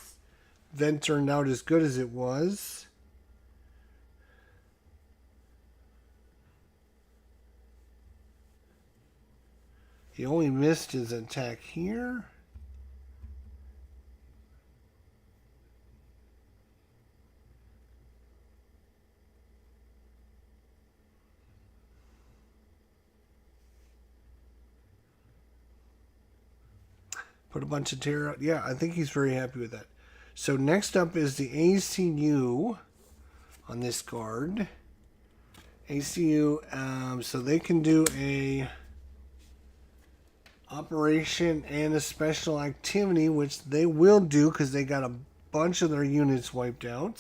event turned out as good as it was. He only missed his attack here. Put a bunch of terror out. Yeah, I think he's very happy with that. So next up is the ACU on this card. ACU, so they can do a operation and a special activity, which they will do because they got a bunch of their units wiped out.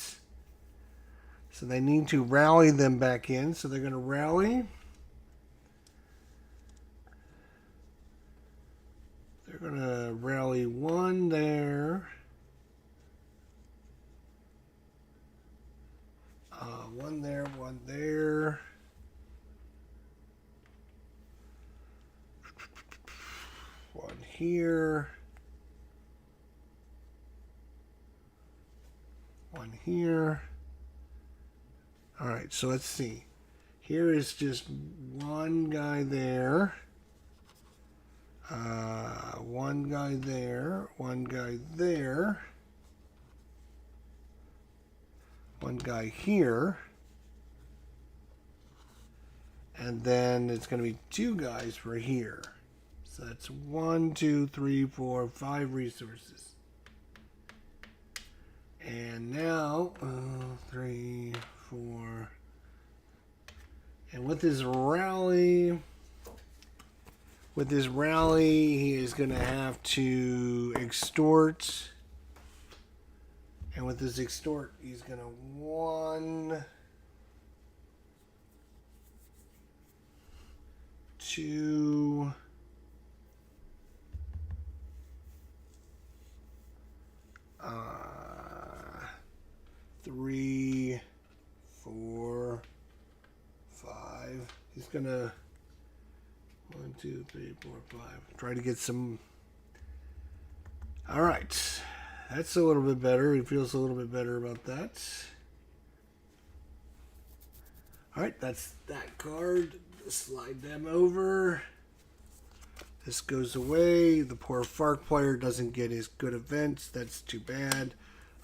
So they need to rally them back in. So they're going to rally. They're going to rally one there. One there, one there. One here. One here. All right, so let's see. Here is just one guy there. One guy there. One guy there. One guy here. And then it's going to be two guys for here. So that's 1, 2, 3, 4, 5 resources. And now, 3, 4. And with his rally, he is going to have to extort. And with his extort, he's going to 1, 2, 3, 4, 5. He's gonna 1, 2, 3, 4, 5. Try to get some. All right, that's a little bit better. He feels a little bit better about that. All right, that's that card. Slide them over. This goes away. The poor FARC player doesn't get his good events. That's too bad.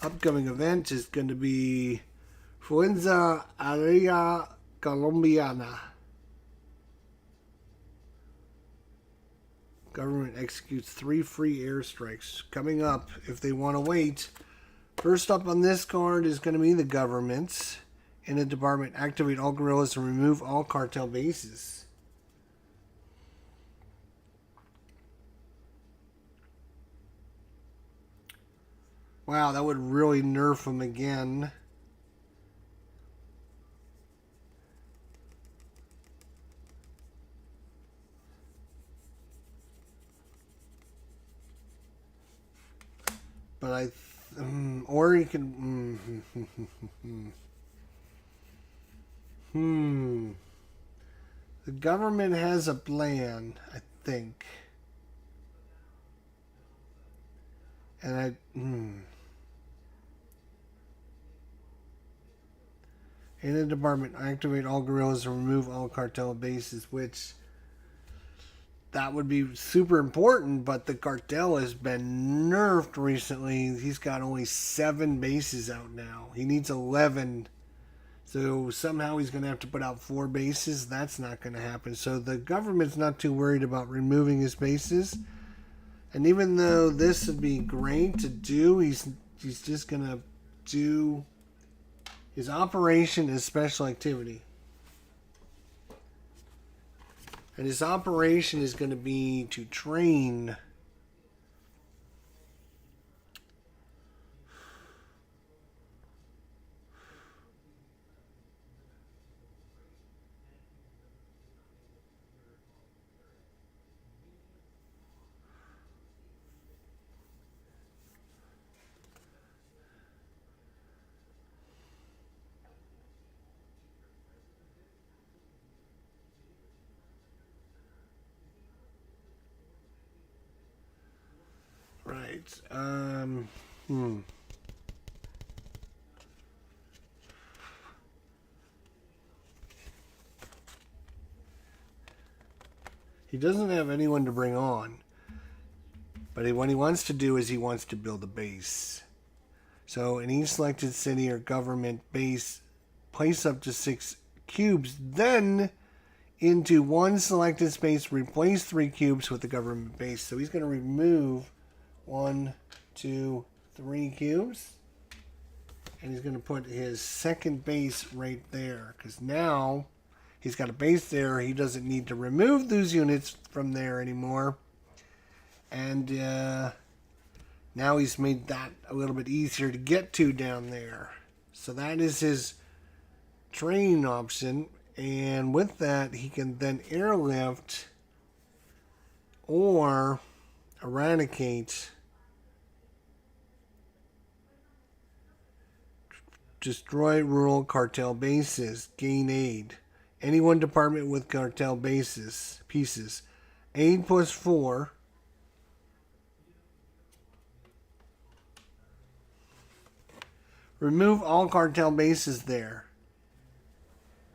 Upcoming event is going to be Fuenza Aria Colombiana. Government executes 3 free airstrikes. Coming up, if they want to wait. First up on this card is going to be the government. In the department, activate all guerrillas and remove all cartel bases. Wow, that would really nerf them again. But or you can, The government has a plan, I think. And in the department, activate all guerrillas and remove all cartel bases, which that would be super important, but the cartel has been nerfed recently. He's got only 7 bases out now. He needs 11. So somehow he's going to have to put out 4 bases. That's not going to happen. So the government's not too worried about removing his bases. And even though this would be great to do, he's just going to do his operation as special activity. And his operation is going to be to train. Right. He doesn't have anyone to bring on. But what he wants to do is he wants to build a base. So in each selected city or government base, place up to 6 cubes. Then into one selected space, replace 3 cubes with the government base. So he's going to remove 1, 2, 3 cubes. And he's going to put his second base right there. Because now he's got a base there. He doesn't need to remove those units from there anymore. And now he's made that a little bit easier to get to down there. So that is his train option. And with that, he can then airlift or eradicate, destroy rural cartel bases, gain aid. Any one department with cartel bases, pieces. Aid plus 4. Remove all cartel bases there.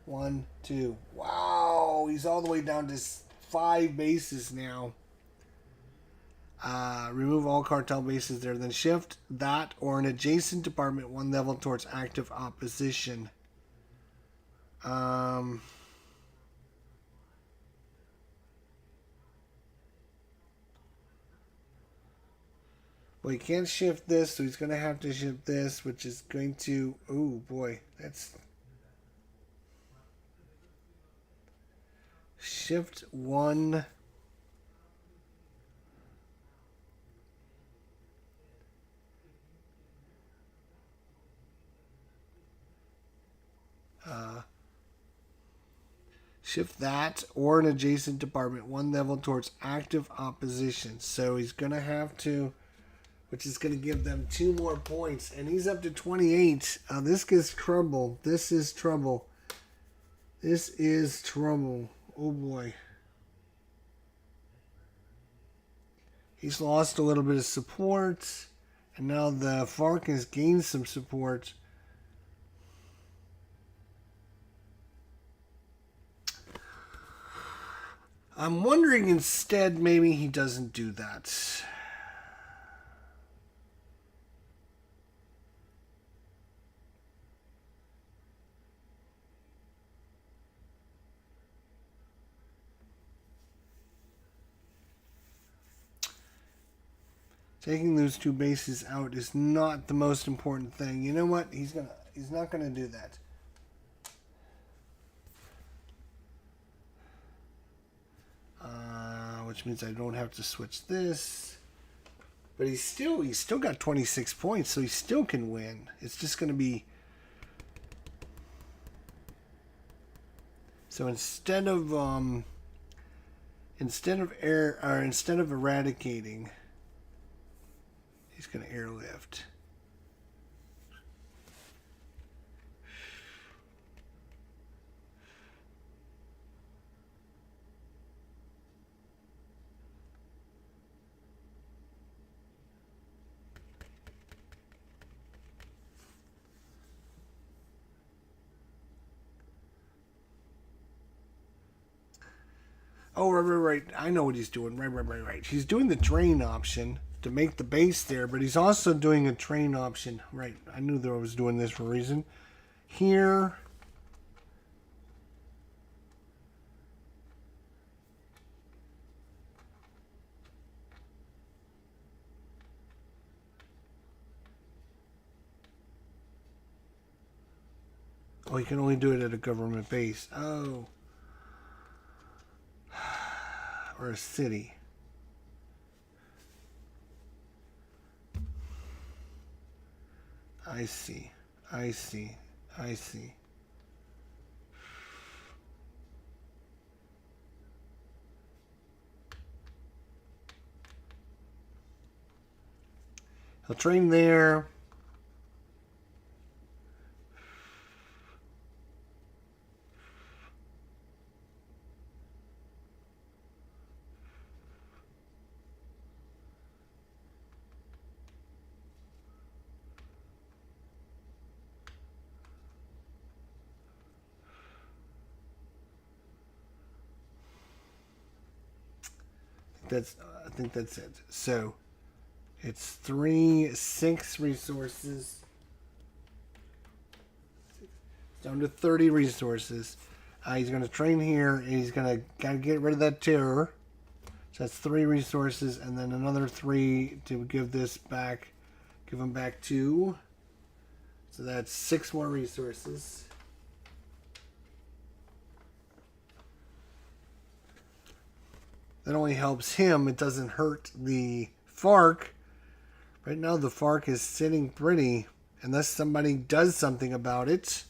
1, 2. Wow, he's all the way down to 5 bases now. Remove all cartel bases there. Then shift that or an adjacent department 1 level towards active opposition. Well, he can't shift this, so he's going to have to shift this, which is going to... Oh, boy. That's... Shift 1... shift that or an adjacent department 1 level towards active opposition. So he's going to have to... Which is going to give them 2 more points. And he's up to 28. This gets trouble. This is trouble. This is trouble. Oh, boy. He's lost a little bit of support. And now the FARC has gained some support. I'm wondering instead maybe he doesn't do that. Taking those 2 bases out is not the most important thing. You know what? He's not gonna do that. Which means I don't have to switch this. But he's still got 26 points, so he still can win. It's just gonna be. So instead of eradicating, he's going to airlift. Oh, right. I know what he's doing. Right. He's doing the train option to make the base there, but he's also doing a train option. Right. I knew that I was doing this for a reason. Here. Oh, you can only do it at a government base. Oh. Or a city. I see. He'll train there. that's it. So it's 6 resources. Down to 30 resources. He's going to train here, and he's going to gotta get rid of that terror. So that's 3 resources, and then another 3 to give this back. Give him back 2. So that's 6 more resources. That only helps him. It doesn't hurt the FARC. Right now, the FARC is sitting pretty, unless somebody does something about it.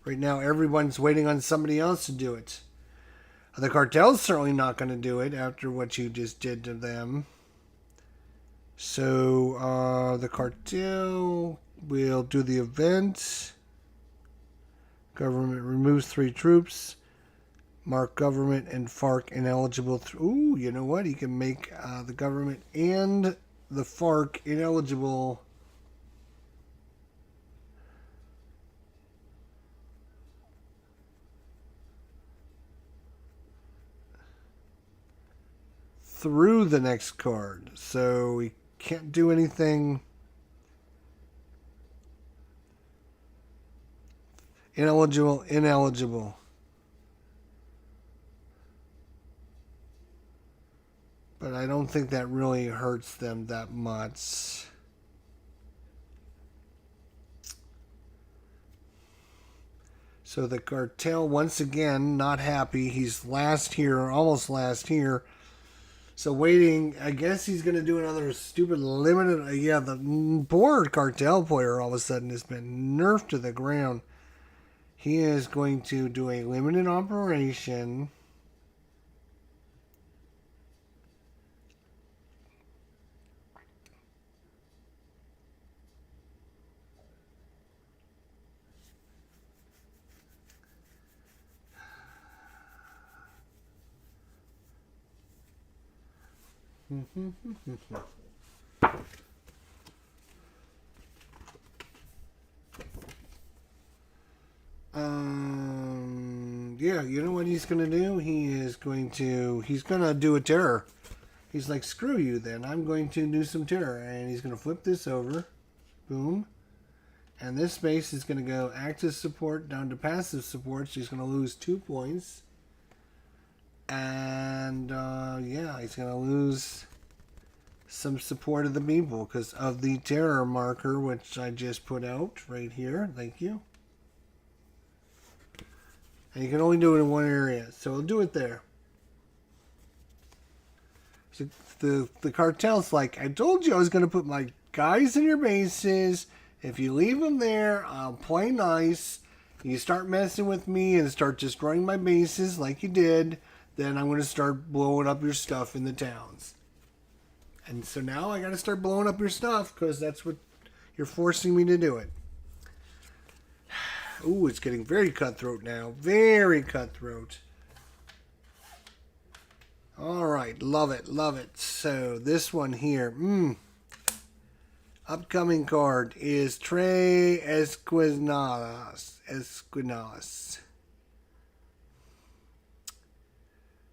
Right now, everyone's waiting on somebody else to do it. The cartel's certainly not going to do it after what you just did to them. So, the cartel will do the event. Government removes 3 troops. Mark government and FARC ineligible. Ooh, you know what? He can make the government and the FARC ineligible. Through the next card. So we can't do anything. Ineligible. But I don't think that really hurts them that much. So the cartel, once again, not happy. He's last here, almost last here. So waiting, I guess he's going to do another stupid limited. Yeah, the poor cartel player all of a sudden has been nerfed to the ground. He is going to do a limited operation. Yeah, you know what he's gonna do? He's gonna do a terror. He's like, screw you then, I'm going to do some terror. And he's gonna flip this over. Boom. And this space is gonna go active support down to passive support, so he's gonna lose 2 points. And yeah, he's gonna lose some support of the people because of the terror marker, which I just put out right here. Thank you. And you can only do it in one area, so we'll do it there. So the cartel's like, I told you I was going to put my guys in your bases. If you leave them there, I'll play nice. You start messing with me and start destroying my bases like you did, then I'm going to start blowing up your stuff in the towns. And so now I got to start blowing up your stuff because that's what you're forcing me to do it. Ooh, it's getting very cutthroat now. Very cutthroat. All right, love it, love it. So this one here, upcoming card is Tres Esquinalas.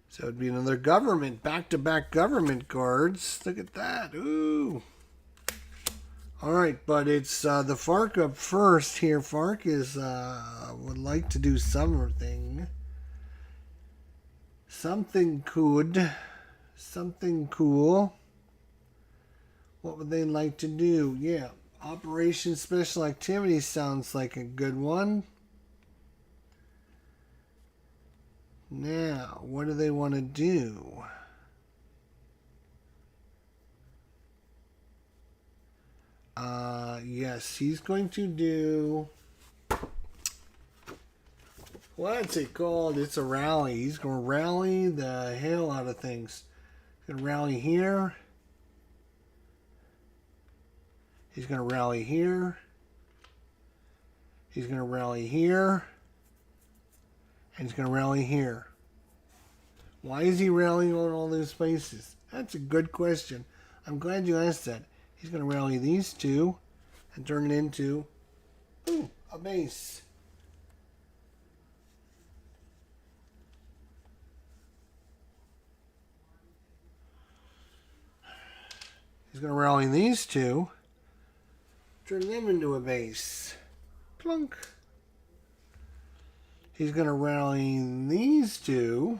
So it'd be another government, back-to-back government cards. Look at that. Ooh. All right, but it's the FARC up first here. FARC is would like to do something. Something good. Something cool. What would they like to do? Yeah, Operation Special Activities sounds like a good one. Now, what do they want to do? Yes, he's going to do... What's it called? It's a rally. He's going to rally the hell out of things. He's going to rally here. He's going to rally here. He's going to rally here. And he's going to rally here. Why is he rallying on all those places? That's a good question. I'm glad you asked that. He's going to rally these two and turn it into a base. He's going to rally these two. Turn them into a base. Plunk. He's going to rally these two.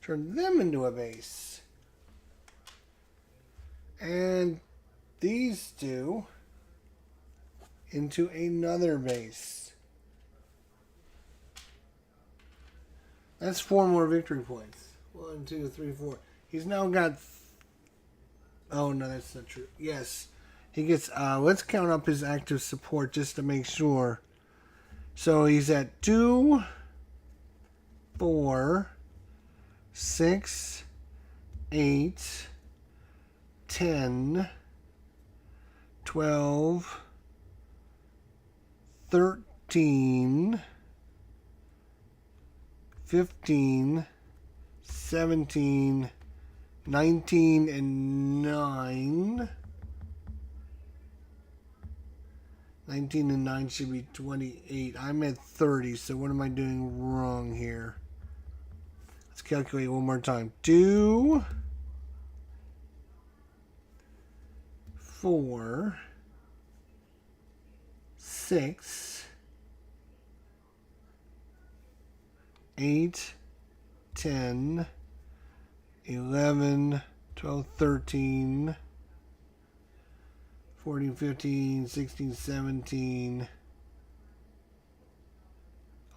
Turn them into a base. And these two into another base. That's 4 more victory points. 1, 2, 3, 4. He's now got... Oh, no, that's not true. Yes. He gets... let's count up his active support just to make sure. So he's at 2, 4, 6, 8, 10, 12, 13, 15, 17, 19, and 9. 19 and 9 should be 28. I'm at 30, so what am I doing wrong here? Let's calculate one more time. 2, 4, 6, 8, 10, 11, 12, 13, 14, 15, 16, 17.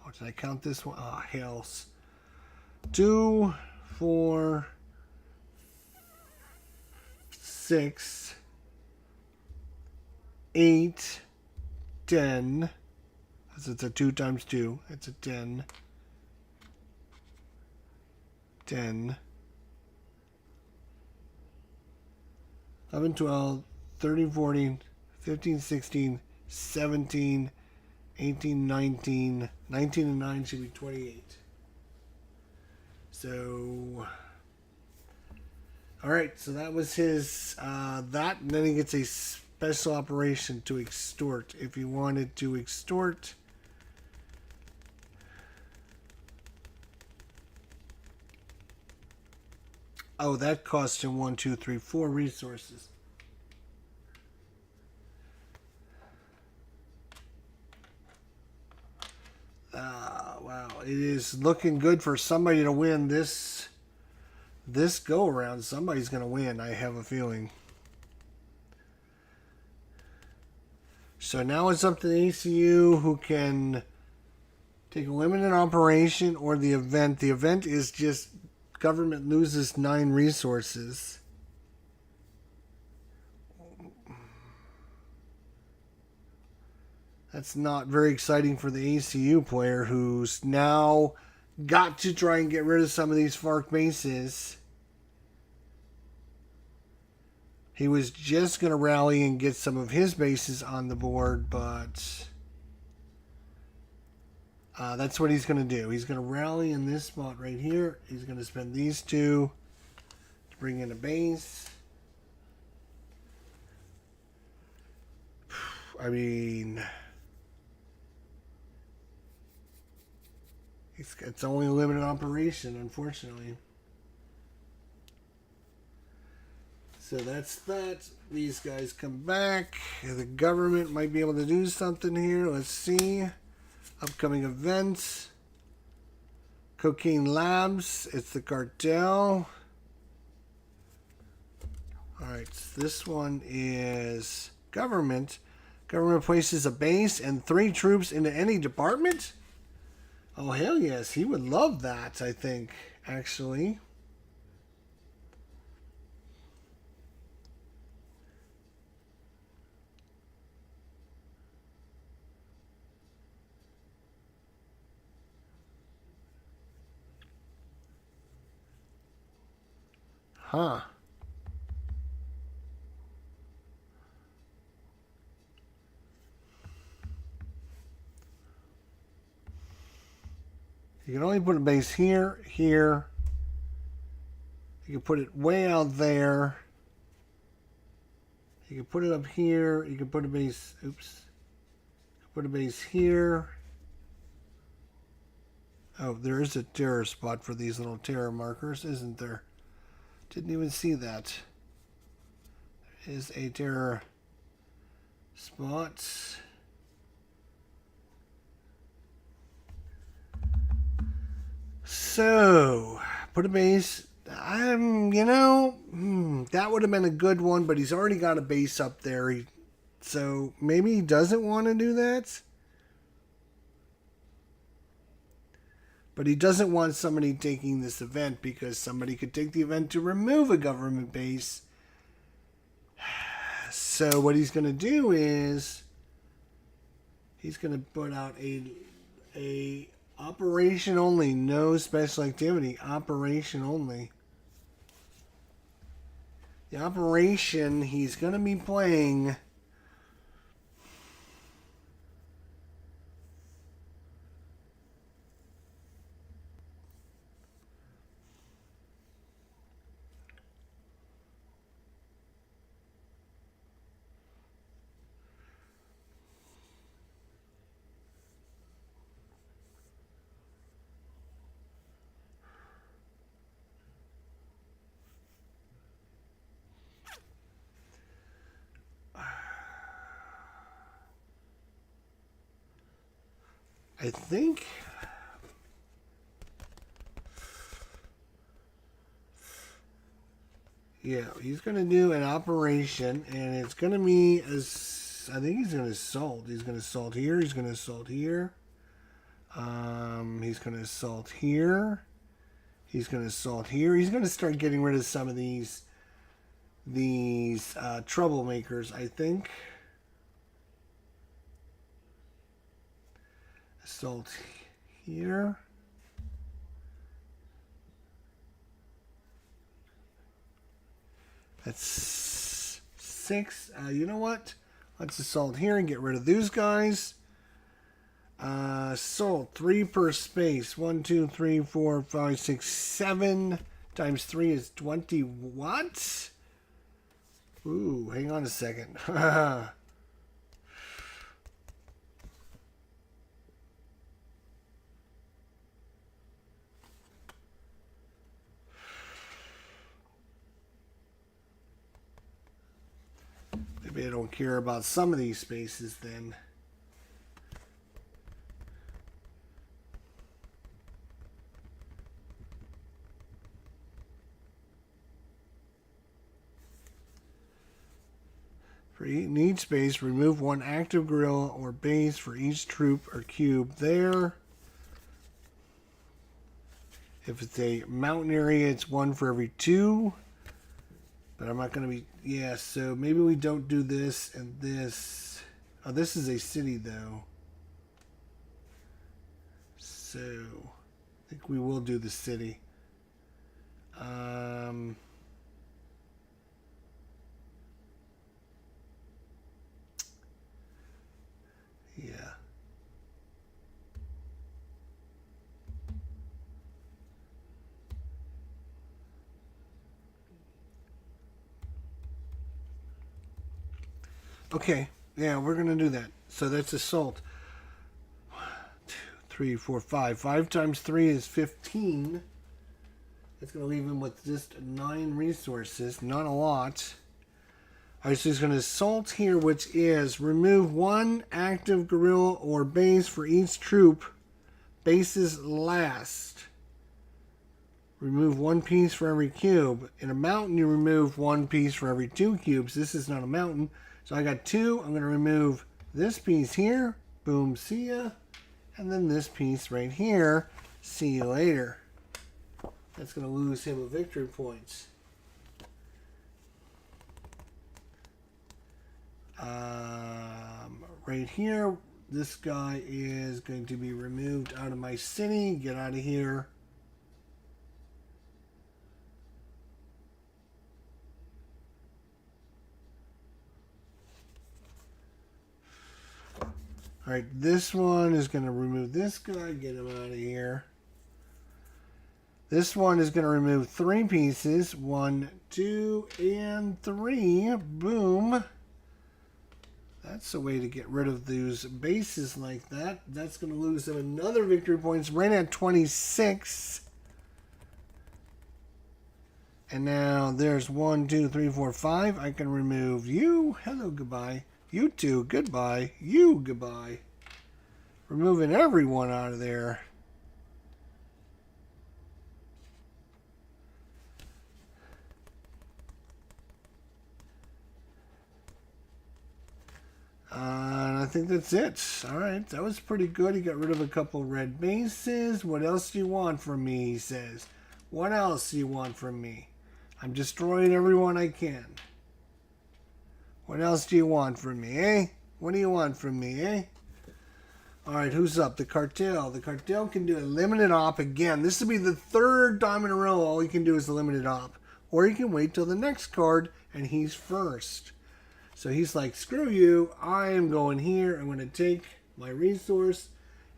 Oh, did I count this one? Oh, hells. 2, 4, 6, 8, 10. It's a 2 times 2. It's a 10. 10. 11, 12, 13, 14, 15, 16, 17, 18, 19. 19 and 9 should be 28. So, alright, so that was his, that, and then he gets a special operation to extort. If he wanted to extort, oh, that cost him 1, 2, 3, 4 resources. Wow, it is looking good for somebody to win this go around. Somebody's going to win, I have a feeling. So now it's up to the ACU, who can take a limited operation or the event. The event is just government loses 9 resources. That's not very exciting for the ACU player, who's now got to try and get rid of some of these FARC bases. He was just going to rally and get some of his bases on the board, but that's what he's going to do. He's going to rally in this spot right here. He's going to spend these 2 to bring in a base. I mean, it's only a limited operation, unfortunately. So that's that. These guys come back. The government might be able to do something here. Let's see. Upcoming events. Cocaine Labs. It's the cartel. Alright, so this one is government. Government places a base and 3 troops into any department? Oh, hell yes. He would love that, I think, actually. Huh. You can only put a base here, here. You can put it way out there. You can put it up here. You can put a base, oops. Put a base here. Oh, there is a terror spot for these little terror markers, isn't there? Didn't even see that. is a terror spot. So, put a base. That would have been a good one, but he's already got a base up there. So maybe he doesn't want to do that. But he doesn't want somebody taking this event because somebody could take the event to remove a government base. So what he's going to do is he's going to put out a operation only, no special activity, operation only. The operation he's going to be playing I think he's going to do an operation, and it's going to be I think he's going to assault. He's going to assault here. He's going to assault here. He's going to assault here. He's going to assault here. He's going to start getting rid of some of these troublemakers, I think. Assault here. That's 6. You know what? Let's assault here and get rid of those guys. Assault 3 per space. 1, 2, 3, 4, 5, 6, 7 times 3 is 20. What? Ooh, hang on a second. Maybe I don't care about some of these spaces then. For each space, remove 1 active guerrilla or base for each troop or cube there. If it's a mountain area, it's 1 for every 2. But I'm not going to be... Yeah, so maybe we don't do this and this. Oh, this is a city, though. So, I think we will do the city. Yeah. Okay, yeah, we're going to do that. So that's assault. 1, 2, 3, 4, 5. 5 times 3 is 15. That's going to leave him with just 9 resources. Not a lot. Alright, so he's going to assault here, which is remove 1 active guerrilla or base for each troop. Bases last. Remove 1 piece for every cube. In a mountain, you remove 1 piece for every 2 cubes. This is not a mountain. So I got 2. I'm going to remove this piece here. Boom, see ya. And then this piece right here. See you later. That's going to lose him a victory points. Right here, this guy is going to be removed out of my city. Get out of here. Alright, this one is going to remove this guy. Get him out of here. This one is going to remove 3 pieces. 1, 2, and 3. Boom. That's a way to get rid of those bases like that. That's going to lose them another victory points right at 26. And now there's 1, 2, 3, 4, 5. I can remove you. Hello, goodbye. You two, goodbye. You, goodbye. Removing everyone out of there. And I think that's it. Alright, that was pretty good. He got rid of a couple red bases. What else do you want from me, he says. What else do you want from me? I'm destroying everyone I can. What else do you want from me, eh? What do you want from me, eh? Alright, who's up? The cartel. The cartel can do a limited op again. This will be the third time in a row all he can do is a limited op. Or he can wait till the next card and he's first. So he's like, screw you, I am going here, I'm going to take my resource,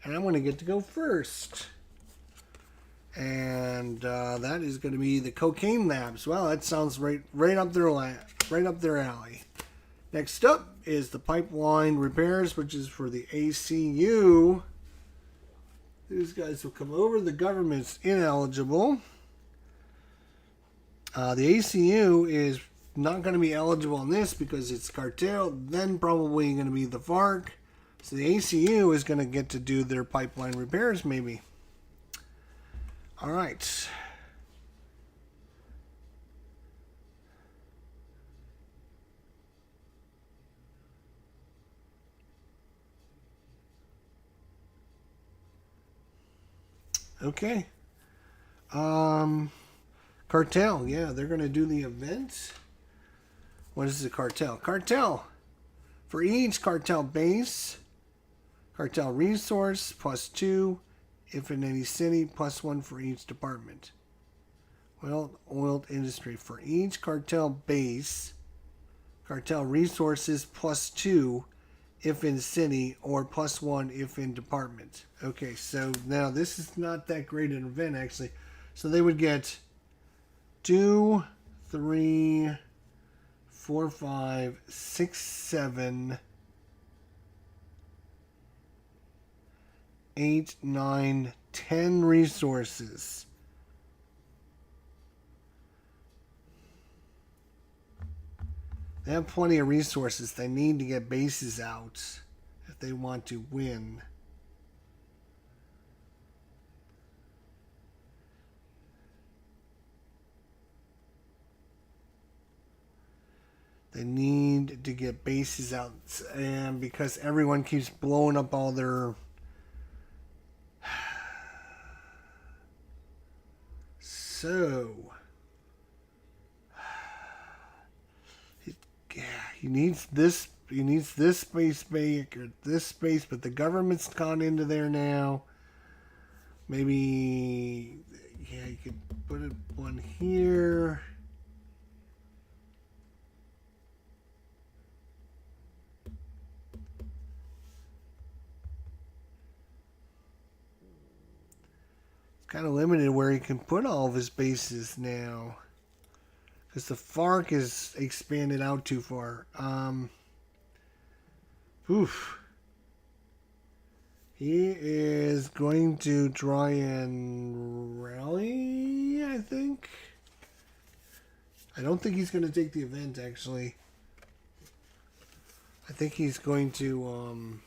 and I'm going to get to go first. And that is going to be the cocaine labs. Well, that sounds right up their alley. Next up is the pipeline repairs, which is for the ACU. These guys will come over. The government's ineligible. The ACU is not going to be eligible in this because it's cartel, then probably going to be the FARC. So the ACU is going to get to do their pipeline repairs maybe. All right. Okay. Cartel, yeah, they're going to do the event. What is the cartel? Cartel. For each cartel base, cartel resource, +2. If in any city, +1 for each department. Well, oil industry. For each cartel base, cartel resources, +2 if in city, or +1 if in department. Okay, so now this is not that great an event, actually. So they would get 2, 3, 4, 5, 6, 7, 8, 9, 10 resources. They have plenty of resources. They need to get bases out if they want to win. They need to get bases out, and because everyone keeps blowing up all their he needs this space back or this space, but the government's gone into there now. Maybe you could put one here. Kind of limited where he can put all of his bases now, because the FARC is expanded out too far. He is going to try and rally, I think. I don't think he's going to take the event, actually. I think he's going to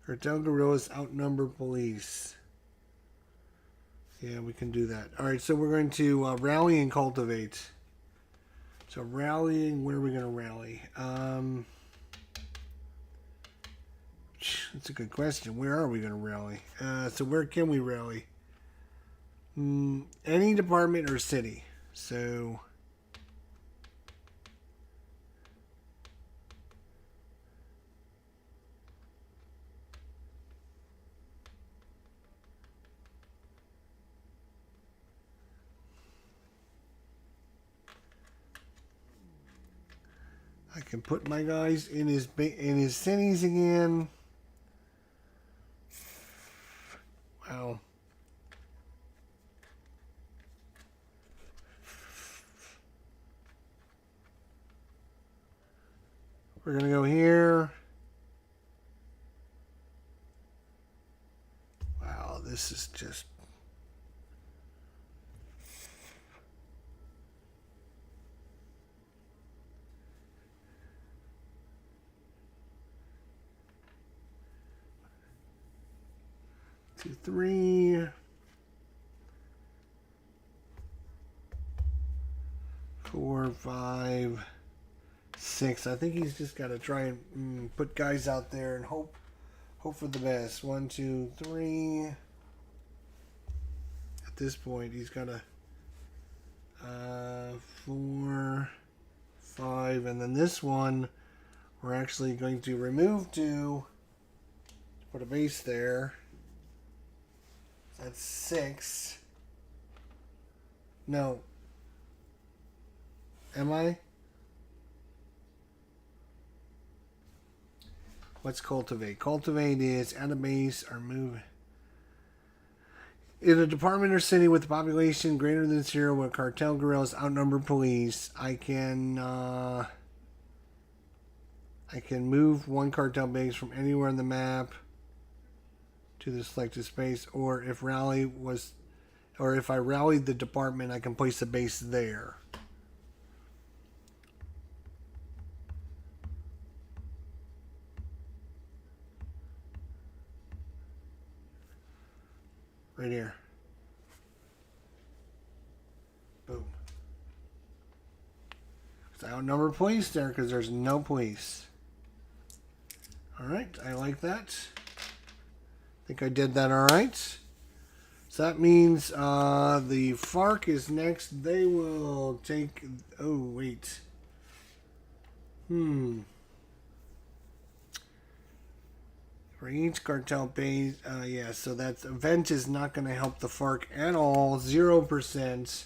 cartel guerrillas outnumber police. Yeah, we can do that. Alright, so we're going to rally and cultivate. So rallying, where are we going to rally? That's a good question. Where are we going to rally? So where can we rally? Any department or city. So I can put my guys in his cities again. Wow. We're going to go here. Wow, this is just... Two, three, 4, 5, 6. I think he's just got to try and put guys out there and hope for the best. 1, 2, 3. At this point, he's got to 4, 5, and then this one we're actually going to remove 2. Put a base there. That's 6. No. Am I? What's cultivate? Cultivate is add a base or move. In a department or city with a population greater than 0 where cartel guerrillas outnumber police, I can move one cartel base from anywhere on the map to the selected space, or if I rallied the department, I can place a base there. Right here. Boom. So I outnumber police there because there's no police. Alright, I like that. I think I did that alright. So that means the FARC is next. They will take... Oh, wait. For each cartel base... yeah, so that event is not going to help the FARC at all. 0%.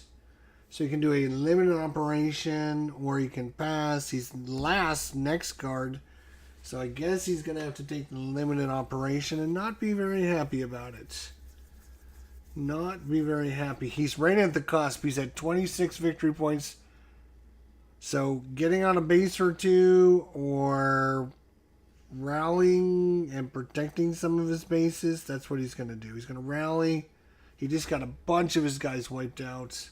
So you can do a limited operation, or you can pass. He's last, next card. So I guess he's going to have to take the limited operation and not be very happy about it. Not be very happy. He's right at the cusp. He's at 26 victory points. So getting on a base or 2 or rallying and protecting some of his bases, that's what he's going to do. He's going to rally. He just got a bunch of his guys wiped out.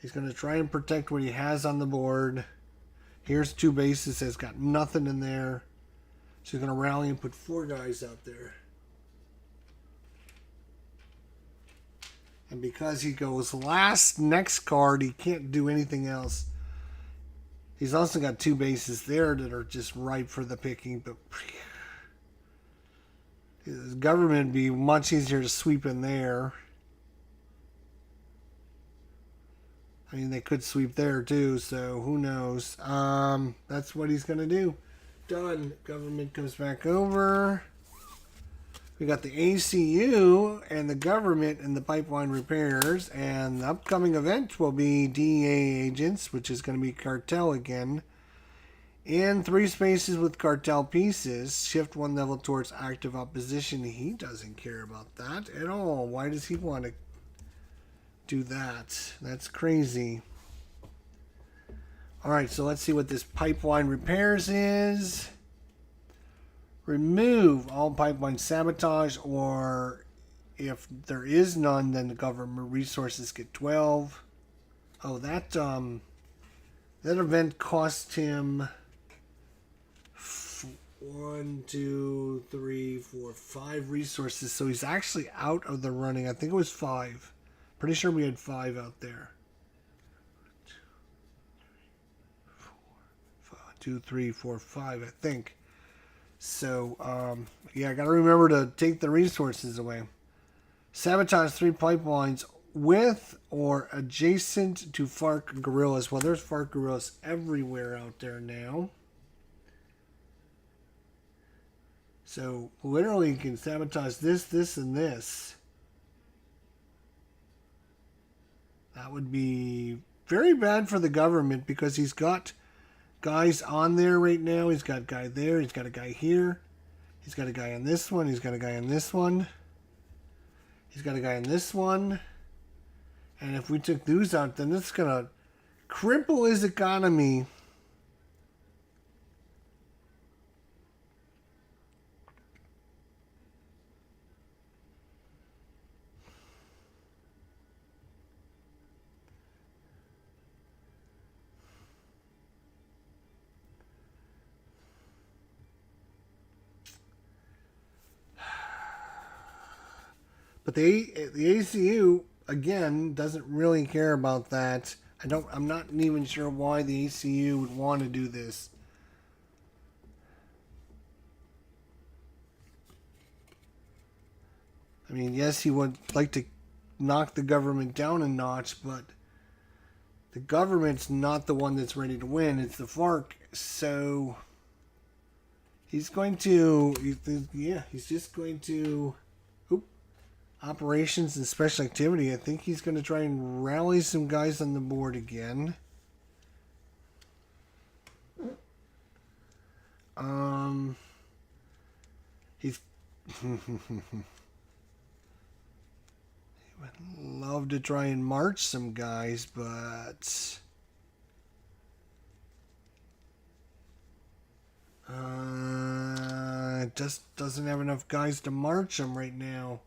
He's going to try and protect what he has on the board. Here's 2 bases. Has got nothing in there. So he's going to rally and put 4 guys out there. And because he goes last, next card, he can't do anything else. He's also got 2 bases there that are just ripe for the picking. But his government would be much easier to sweep in there. I mean, they could sweep there too, so who knows. That's what he's going to do. Done. Government comes back over. We got the ACU and the government and the pipeline repairs. And the upcoming event will be DEA agents, which is going to be cartel again. And 3 spaces with cartel pieces. Shift 1 level towards active opposition. He doesn't care about that at all. Why does he want to do that? That's crazy. Alright, so let's see what this pipeline repairs is. Remove all pipeline sabotage, or if there is none, then the government resources get 12. Oh, that event cost him 1, 2, 3, 4, 5 resources, so he's actually out of the running. I think it was 5. Pretty sure we had 5 out there. 2, 3, 4, 5, I think. So, yeah, I got to remember to take the resources away. Sabotage 3 pipelines with or adjacent to FARC guerrillas. Well, there's FARC guerrillas everywhere out there now. So, literally, you can sabotage this, this, and this. That would be very bad for the government because he's got guys on there right now. He's got a guy there. He's got a guy here. He's got a guy on this one. He's got a guy on this one. He's got a guy on this one. And if we took those out, then it's going to cripple his economy. But the ACU again doesn't really care about that. I'm not even sure why the ACU would want to do this. I mean, yes, he would like to knock the government down a notch, but the government's not the one that's ready to win. It's the FARC. So he's going to, he's just going to, operations and special activity. I think he's going to try and rally some guys on the board again. He's he would love to try and march some guys, but just doesn't have enough guys to march them right now.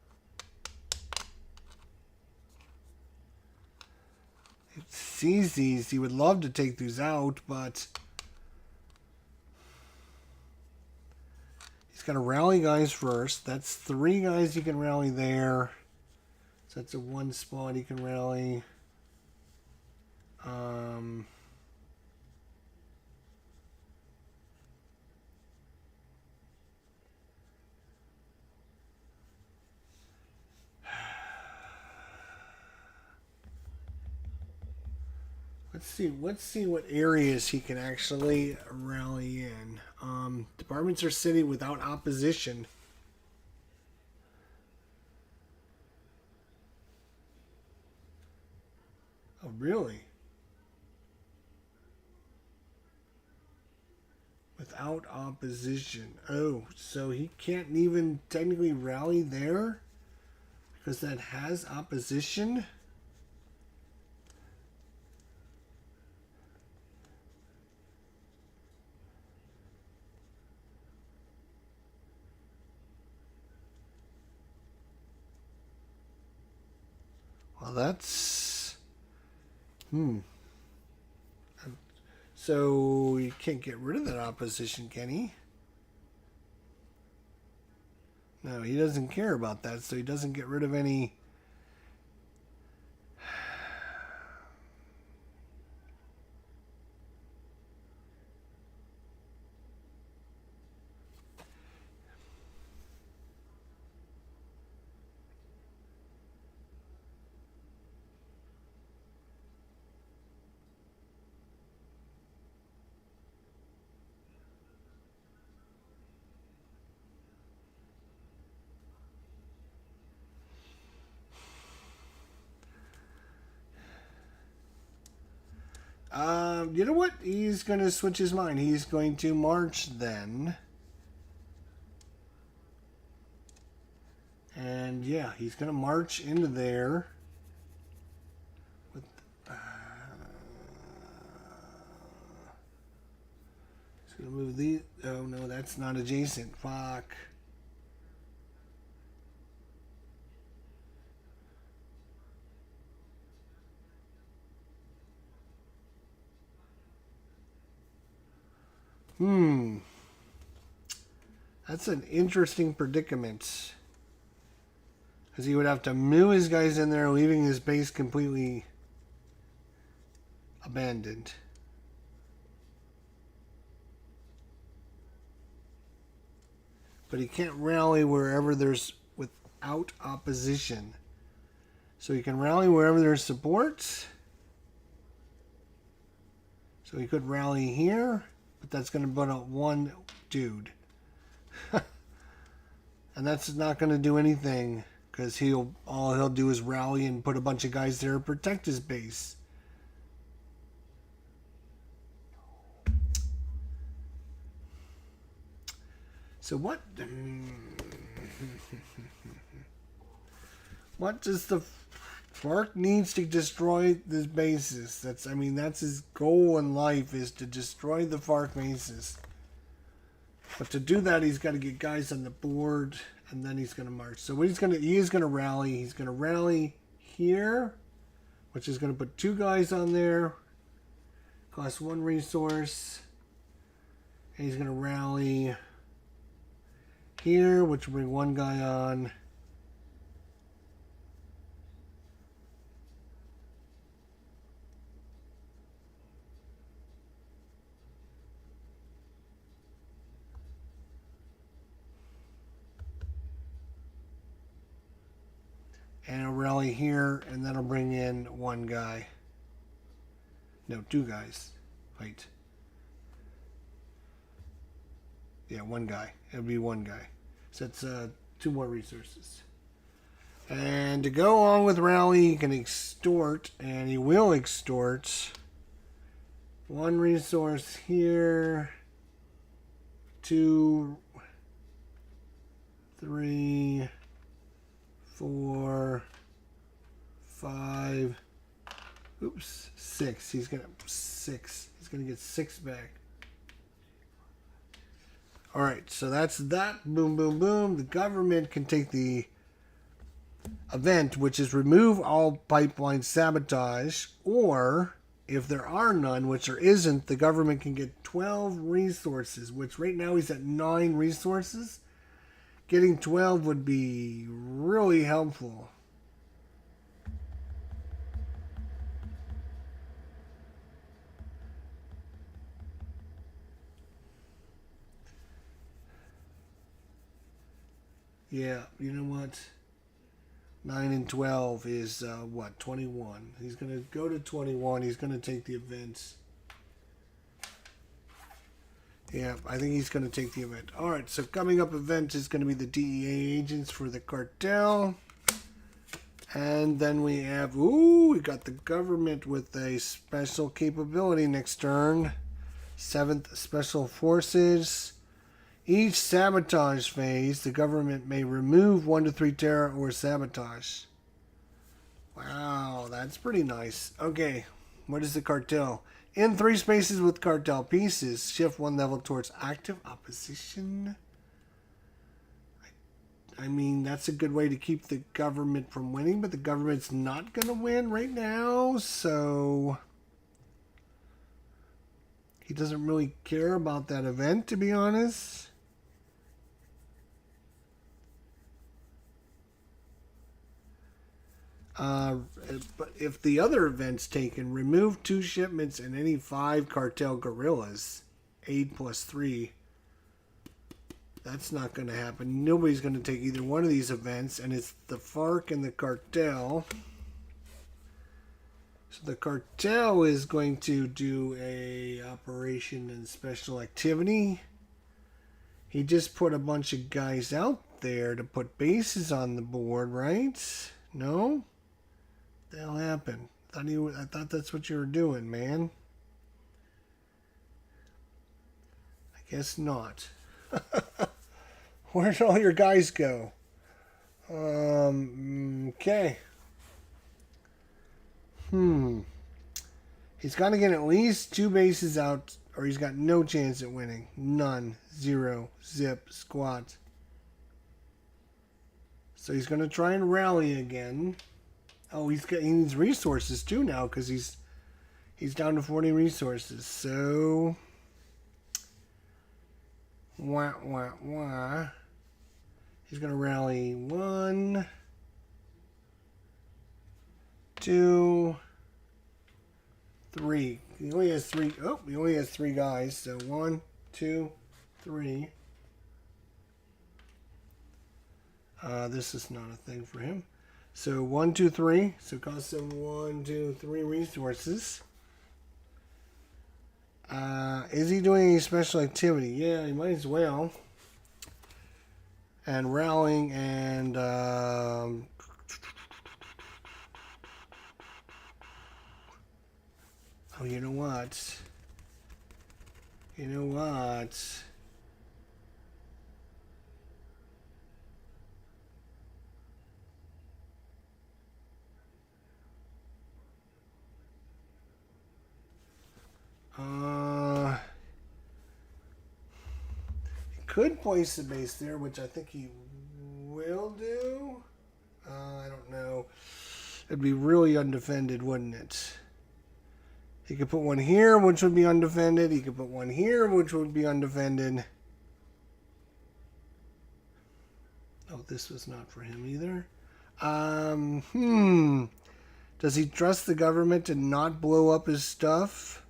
He sees these, he would love to take these out, but he's got to rally guys first. That's 3 guys he can rally there. So that's a 1 spot he can rally. Let's see what areas he can actually rally in. Departments are city without opposition. Oh, really? Without opposition. Oh, so he can't even technically rally there? Because that has opposition? Well, that's... So you can't get rid of that opposition, can he? No, he doesn't care about that, so he doesn't get rid of any... You know what? He's going to switch his mind. He's going to march then. And yeah, he's going to march into there. With, he's going to move these. Oh no, that's not adjacent. Fuck. That's an interesting predicament. Because he would have to move his guys in there, leaving his base completely abandoned. But he can't rally wherever there's without opposition. So he can rally wherever there's support. So he could rally here, but that's going to put out 1 dude. And that's not going to do anything, because all he'll do is rally and put a bunch of guys there to protect his base. So what does the FARC needs to destroy the bases? That's his goal in life, is to destroy the FARC bases. But to do that, he's got to get guys on the board, and then he's going to march. So what he is going to rally. He's going to rally here, which is going to put 2 guys on there. Cost 1 resource. And he's going to rally here, which will bring 1 guy on. And a rally here, and that'll bring in one guy. No, two guys. Wait. Yeah, one guy. It'll be one guy. So it's two more resources. And to go along with rally, he can extort, and he will extort one resource here, 2, 3, 4, 5. Oops, 6. He's gonna 6. He's gonna get 6 back. All right, so that's that. Boom, boom, boom. The government can take the event, which is remove all pipeline sabotage, or if there are none, which there isn't, the government can get 12 resources, which right now he's at 9 resources. Getting 12 would be really helpful. Yeah, you know what? 9 and 12 is, 21. He's going to go to 21. He's going to take the events. Yeah, I think he's going to take the event. All right, so coming up event is going to be the DEA agents for the cartel. And then we have, we got the government with a special capability next turn. 7th Special Forces. Each sabotage phase, the government may remove 1 to 3 terror or sabotage. Wow, that's pretty nice. Okay, what is the cartel? In 3 spaces with cartel pieces, shift 1 level towards active opposition. I mean, that's a good way to keep the government from winning, but the government's not going to win right now, so he doesn't really care about that event, to be honest. But if the other event's taken, remove 2 shipments and any 5 cartel guerrillas. 8 plus 3. That's not going to happen. Nobody's going to take either one of these events, and it's the FARC and the cartel. So the cartel is going to do a operation and special activity. He just put a bunch of guys out there to put bases on the board, right? No? What the hell happened? I thought that's what you were doing, man. I guess not. Where'd all your guys go? Okay. He's got to get at least 2 bases out, or he's got no chance at winning. None. 0. Zip. Squat. So he's going to try and rally again. Oh, he needs resources too now, because he's down to 40 resources. So he's going to rally 1, 2, 3. He only has 3. Oh, he only has 3 guys. So 1, 2, 3. This is not a thing for him. So 1, 2, 3. So it costs him 1, 2, 3 resources. Is he doing any special activity? Yeah, he might as well. And rallying and oh, you know what? You know what? He could place a base there, which I think he will do. I don't know. It'd be really undefended, wouldn't it? He could put one here, which would be undefended. He could put one here, which would be undefended. Oh, this was not for him either. Does he trust the government to not blow up his stuff?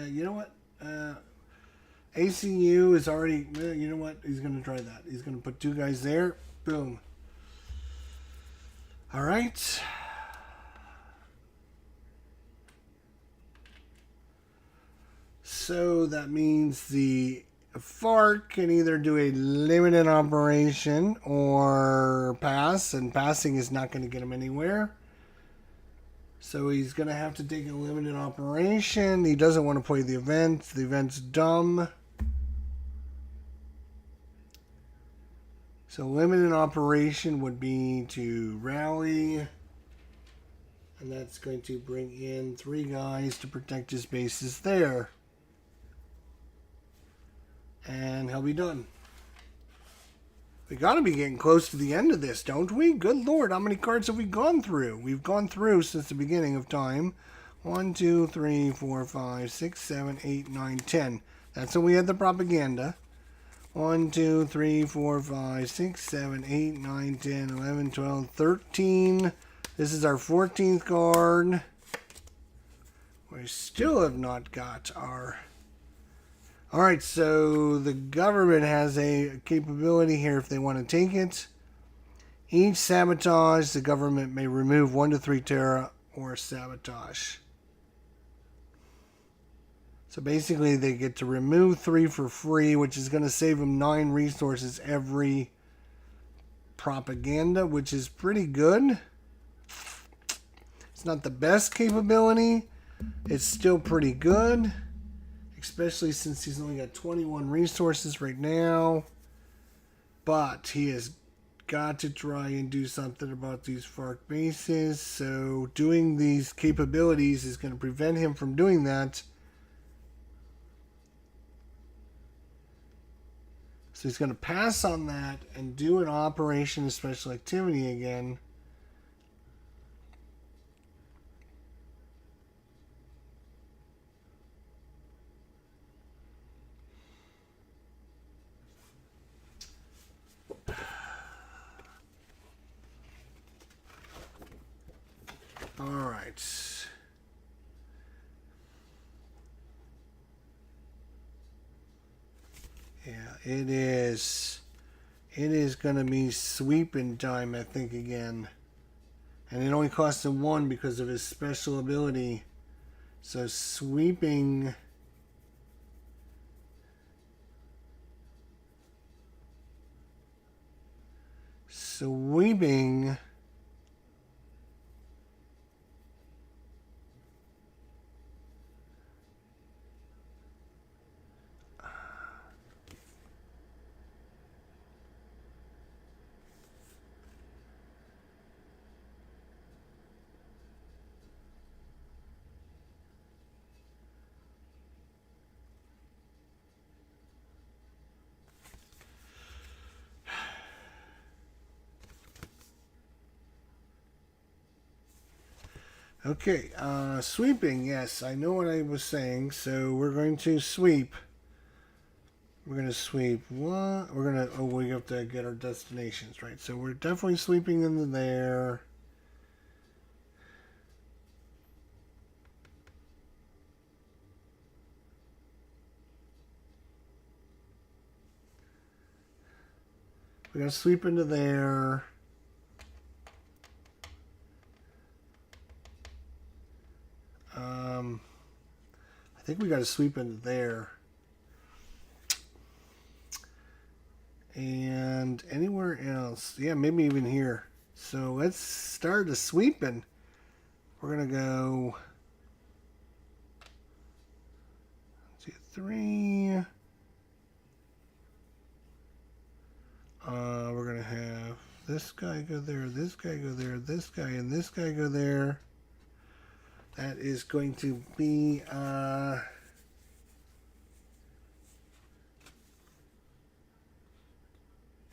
You know what? ACU is already, you know what? He's going to try that. He's going to put 2 guys there. Boom. All right. So that means the FARC can either do a limited operation or pass, and passing is not going to get him anywhere. So he's going to have to take a limited operation. He doesn't want to play the event. The event's dumb. So limited operation would be to rally. And that's going to bring in 3 guys to protect his bases there. And he'll be done. We got to be getting close to the end of this, don't we? Good Lord, how many cards have we gone through? We've gone through since the beginning of time. 1, 2, 3, 4, 5, 6, 7, 8, 9, 10. That's when we had the propaganda. 1, 2, 3, 4, 5, 6, 7, 8, 9, 10, 11, 12, 13. This is our 14th card. We still have not got our... Alright, so the government has a capability here if they want to take it. Each sabotage, the government may remove 1 to 3 Terra or sabotage. So basically they get to remove 3 for free, which is going to save them 9 resources every propaganda, which is pretty good. It's not the best capability. It's still pretty good. Especially since he's only got 21 resources right now. But he has got to try and do something about these FARC bases. So doing these capabilities is going to prevent him from doing that. So he's going to pass on that and do an operation of special activity again. All right. Yeah, it is. It is going to be sweeping time, I think, again. And it only costs him 1 because of his special ability. So sweeping... Sweeping... Okay, sweeping, yes, I know what I was saying, so we're going to sweep. We're going to sweep what? We're going to, oh, we have to get our destinations, right? So we're definitely sweeping into there. We're going to sweep into there. I think we got to sweep into there. And anywhere else. Yeah, maybe even here. So let's start a sweeping. We're going to go 1, 2, 3. We're going to have this guy go there, this guy go there, this guy, and this guy go there. That is going to be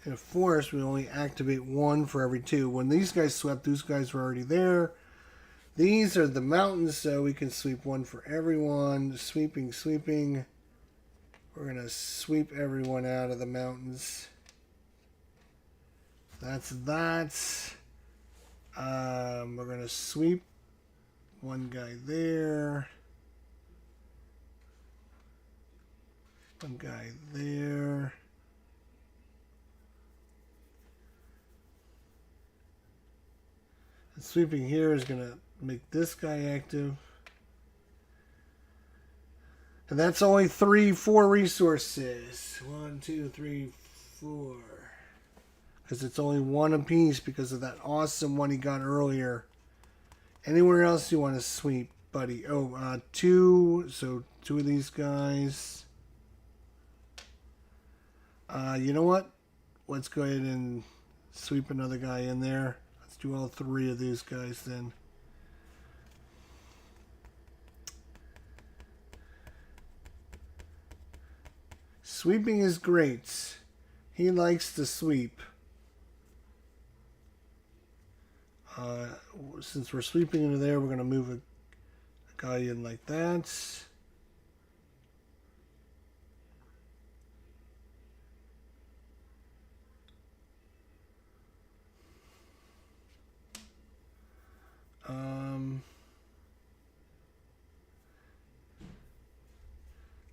in a forest, we only activate 1 for every 2. When these guys swept, those guys were already there. These are the mountains, so we can sweep 1 for everyone. Sweeping, sweeping. We're going to sweep everyone out of the mountains. That's that. We're going to sweep 1 guy there. One guy there. And sweeping here is going to make this guy active. And that's only 4 resources. 1, 2, 3, 4. Because it's only 1 apiece because of that awesome one he got earlier. Anywhere else you want to sweep, buddy? Oh, 2. So 2 of these guys. You know what? Let's go ahead and sweep another guy in there. Let's do all 3 of these guys then. Sweeping is great. He likes to sweep. Since we're sweeping into there, we're going to move a guy in like that.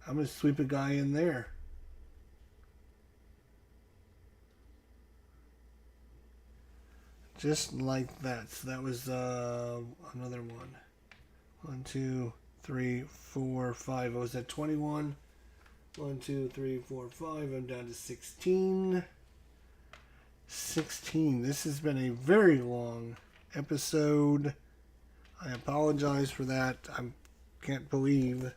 I'm going to sweep a guy in there. Just like that. So that was another one. 1, 2, 3, 4, 5. I was at 21. 1, 2, 3, 4, 5. I'm down to 16. 16. This has been a very long episode. I apologize for that. I can't believe.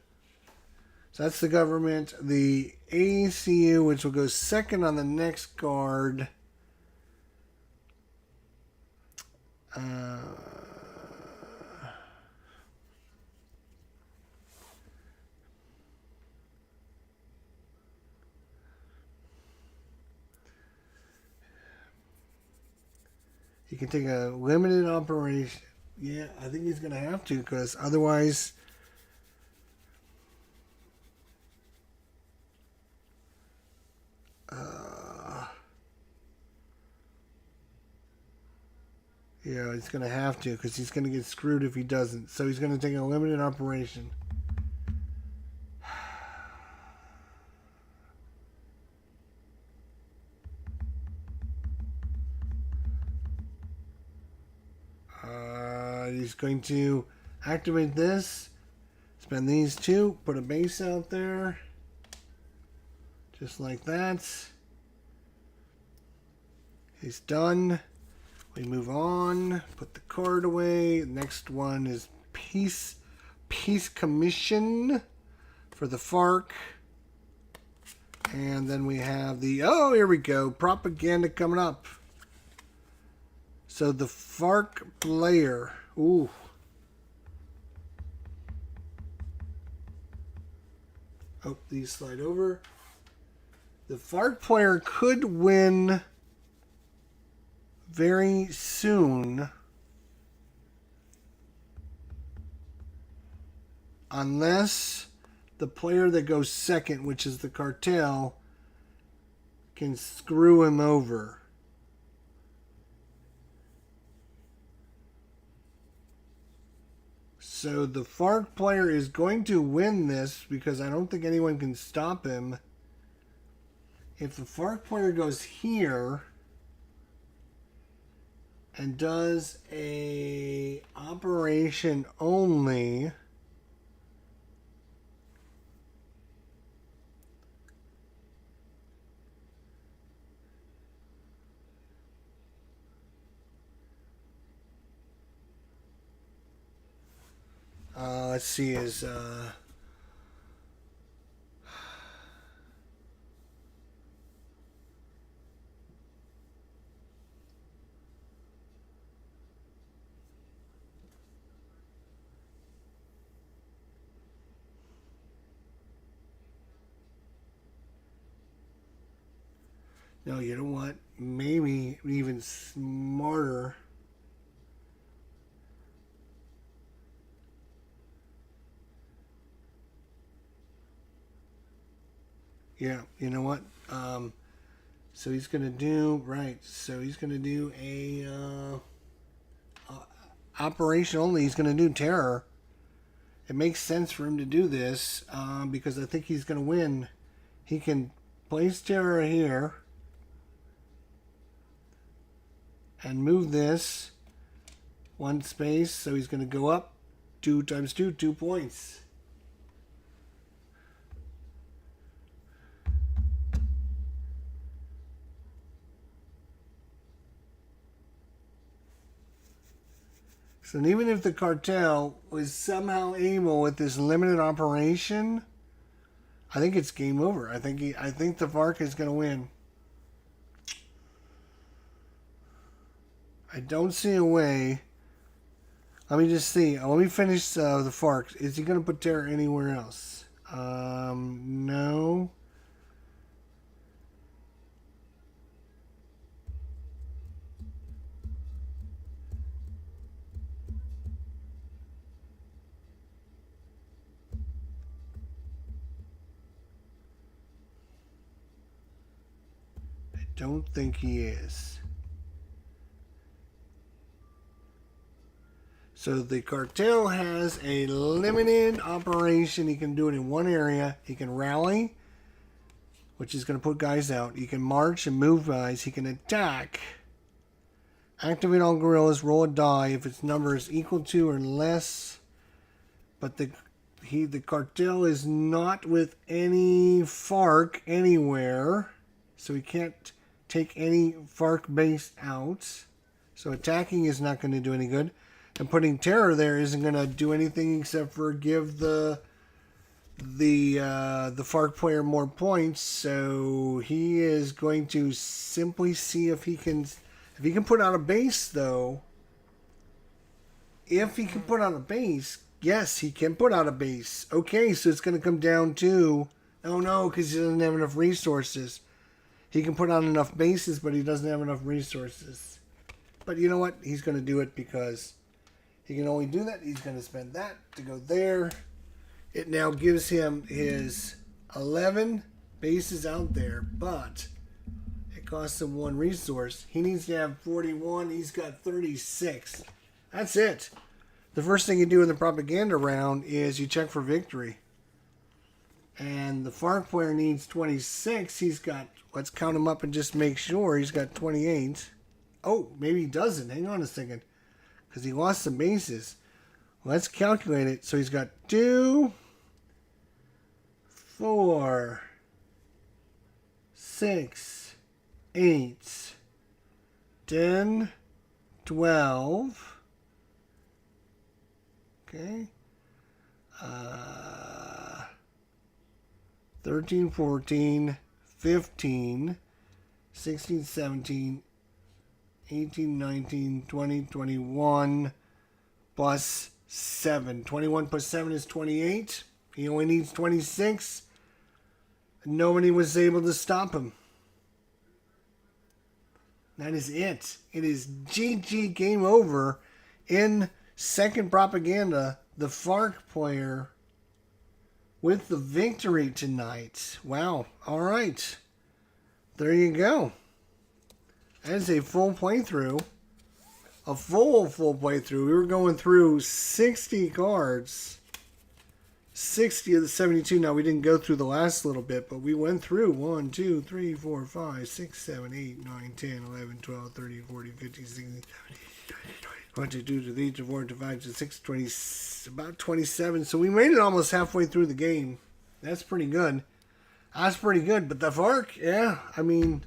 So that's the government. The ACU, which will go second on the next card. He can take a limited operation. Yeah, I think he's going to have to because otherwise... yeah, he's going to have to because he's going to get screwed if he doesn't. So he's going to take a limited operation. He's going to activate this, spend these 2, put a base out there, just like that. He's done. We move on, put the card away. Next one is Peace Commission for the FARC. And then we have the, oh, here we go, propaganda coming up. So the FARC player, ooh. Oh, these slide over. The FARC player could win very soon unless the player that goes second, which is the cartel, can screw him over. So the FARC player is going to win this because I don't think anyone can stop him. If the FARC player goes here and does a operation only, let's see, is no, you know what? Maybe even smarter. Yeah, you know what? So he's going to do, right, so he's going to do a operation only. He's going to do terror. It makes sense for him to do this because I think he's going to win he can place terror here and move this one space. So he's going to go up 2 times 2, 2 points. So even if the cartel was somehow able with this limited operation, I think it's game over. I think the FARC is going to win. I don't see a way. Let me just see. Let me finish the FARC. Is he going to put terror anywhere else? No. Don't think he is. So the cartel has a limited operation. He can do it in one area. He can rally, which is going to put guys out. He can march and move guys. He can attack. Activate all guerrillas. Roll a die if its number is equal to or less. But the cartel is not with any FARC anywhere, so he can't take any FARC base out. So attacking is not going to do any good. And putting terror there isn't going to do anything except for give the FARC player more points. So he is going to simply see if he can put out a base, though. If he can put out a base, yes, he can put out a base. Okay, so it's going to come down to, oh no, because he doesn't have enough resources. He can put on enough bases, but he doesn't have enough resources. But you know what? He's going to do it because he can only do that. He's going to spend that to go there. It now gives him his 11 bases out there, but it costs him 1 resource. He needs to have 41. He's got 36. That's it. The first thing you do in the propaganda round is you check for victory. And the FARC player needs 26. He's got, let's count him up and just make sure. He's got 28. Oh, maybe he doesn't. Hang on a second. Because he lost some bases. Let's calculate it. So he's got 2, 4, 6, 8, 10, 12. Okay. 13, 14, 15, 16, 17, 18, 19, 20, 21, plus 7. 21 plus 7 is 28. He only needs 26. Nobody was able to stop him. That is it. It is GG, game over. In second propaganda, the FARC player with the victory tonight. Wow. All right. There you go. That is a full playthrough. A full playthrough. We were going through 60 cards. 60 of the 72. Now, we didn't go through the last little bit, but we went through 1, 2, 3, 4, 5, 6, 7, 8, 9, 10, 11, 12, 13, 14, 15, 16, 1, 2, 3, 4, 5, 6, 20, about 27. So we made it almost halfway through the game. That's pretty good. That's pretty good. But the FARC, yeah, I mean,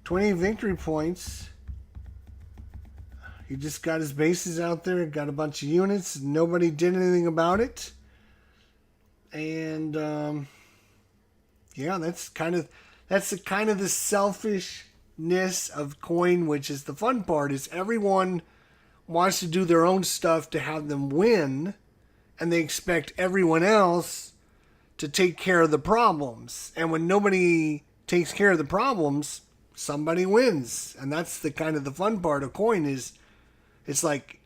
20 victory points. He just got his bases out there, got a bunch of units. Nobody did anything about it. And, yeah, that's kind of the selfishness of coin, which is the fun part, is everyone wants to do their own stuff to have them win, and they expect everyone else to take care of the problems. And when nobody takes care of the problems, somebody wins. And that's the kind of the fun part of coin is, it's like,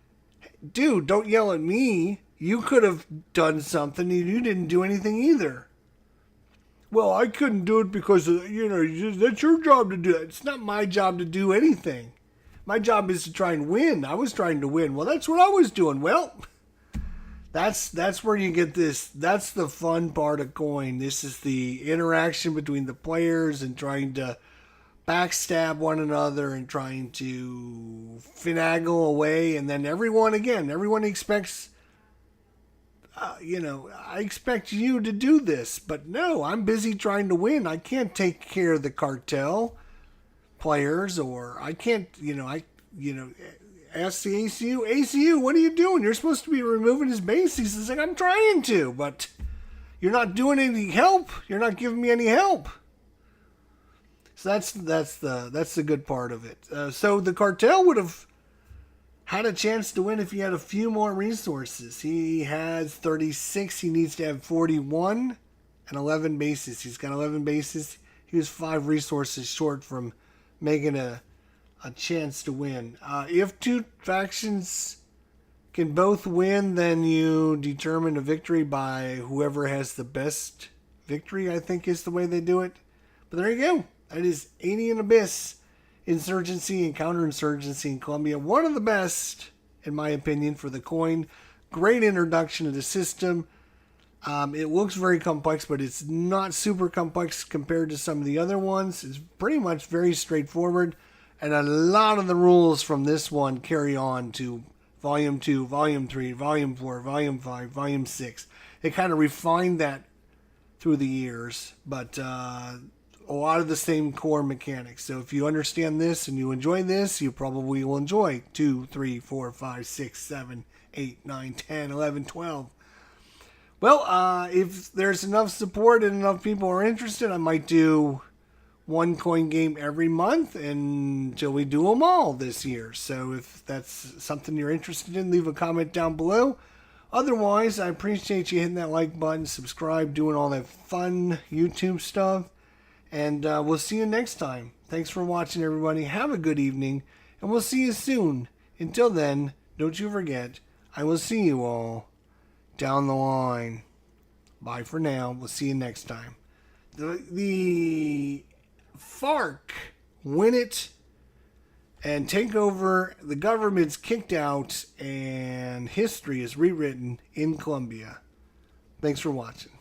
dude, don't yell at me. You could have done something and you didn't do anything either. Well, I couldn't do it because, that's your job to do it. It's not my job to do anything. My job is to try and win. I was trying to win. Well, that's what I was doing. Well, That's where you get this. That's the fun part of coin. This is the interaction between the players and trying to backstab one another and trying to finagle away. And then everyone expects, I expect you to do this. But no, I'm busy trying to win. I can't take care of the cartel players, or I can't, ask the ACU, ACU, what are you doing? You're supposed to be removing his base. He's like, I'm trying to, but you're not doing any help. You're not giving me any help. So that's the good part of it. So the cartel would have had a chance to win if he had a few more resources. He has 36. He needs to have 41 and 11 bases. He's got 11 bases. He was 5 resources short from making a chance to win. If two factions can both win, then you determine a victory by whoever has the best victory, I think is the way they do it. But there you go. That is Andean Abyss, Insurgency and Counterinsurgency in Colombia. One of the best, in my opinion, for the coin. Great introduction to the system. It looks very complex, but it's not super complex compared to some of the other ones. It's pretty much very straightforward. And a lot of the rules from this one carry on to Volume 2, Volume 3, Volume 4, Volume 5, Volume 6. They kind of refined that through the years, but a lot of the same core mechanics. So if you understand this and you enjoy this, you probably will enjoy 2, 3, 4, 5, 6, 7, 8, 9, 10, 11, 12. Well, if there's enough support and enough people are interested, I might do one coin game every month until we do them all this year. So if that's something you're interested in, leave a comment down below. Otherwise, I appreciate you hitting that like button, subscribe, doing all that fun YouTube stuff. And we'll see you next time. Thanks for watching, everybody. Have a good evening, and we'll see you soon. Until then, don't you forget, I will see you all down the line. Bye for now. We'll see you next time. The FARC win it and take over. The government's kicked out, and history is rewritten in Colombia. Thanks for watching.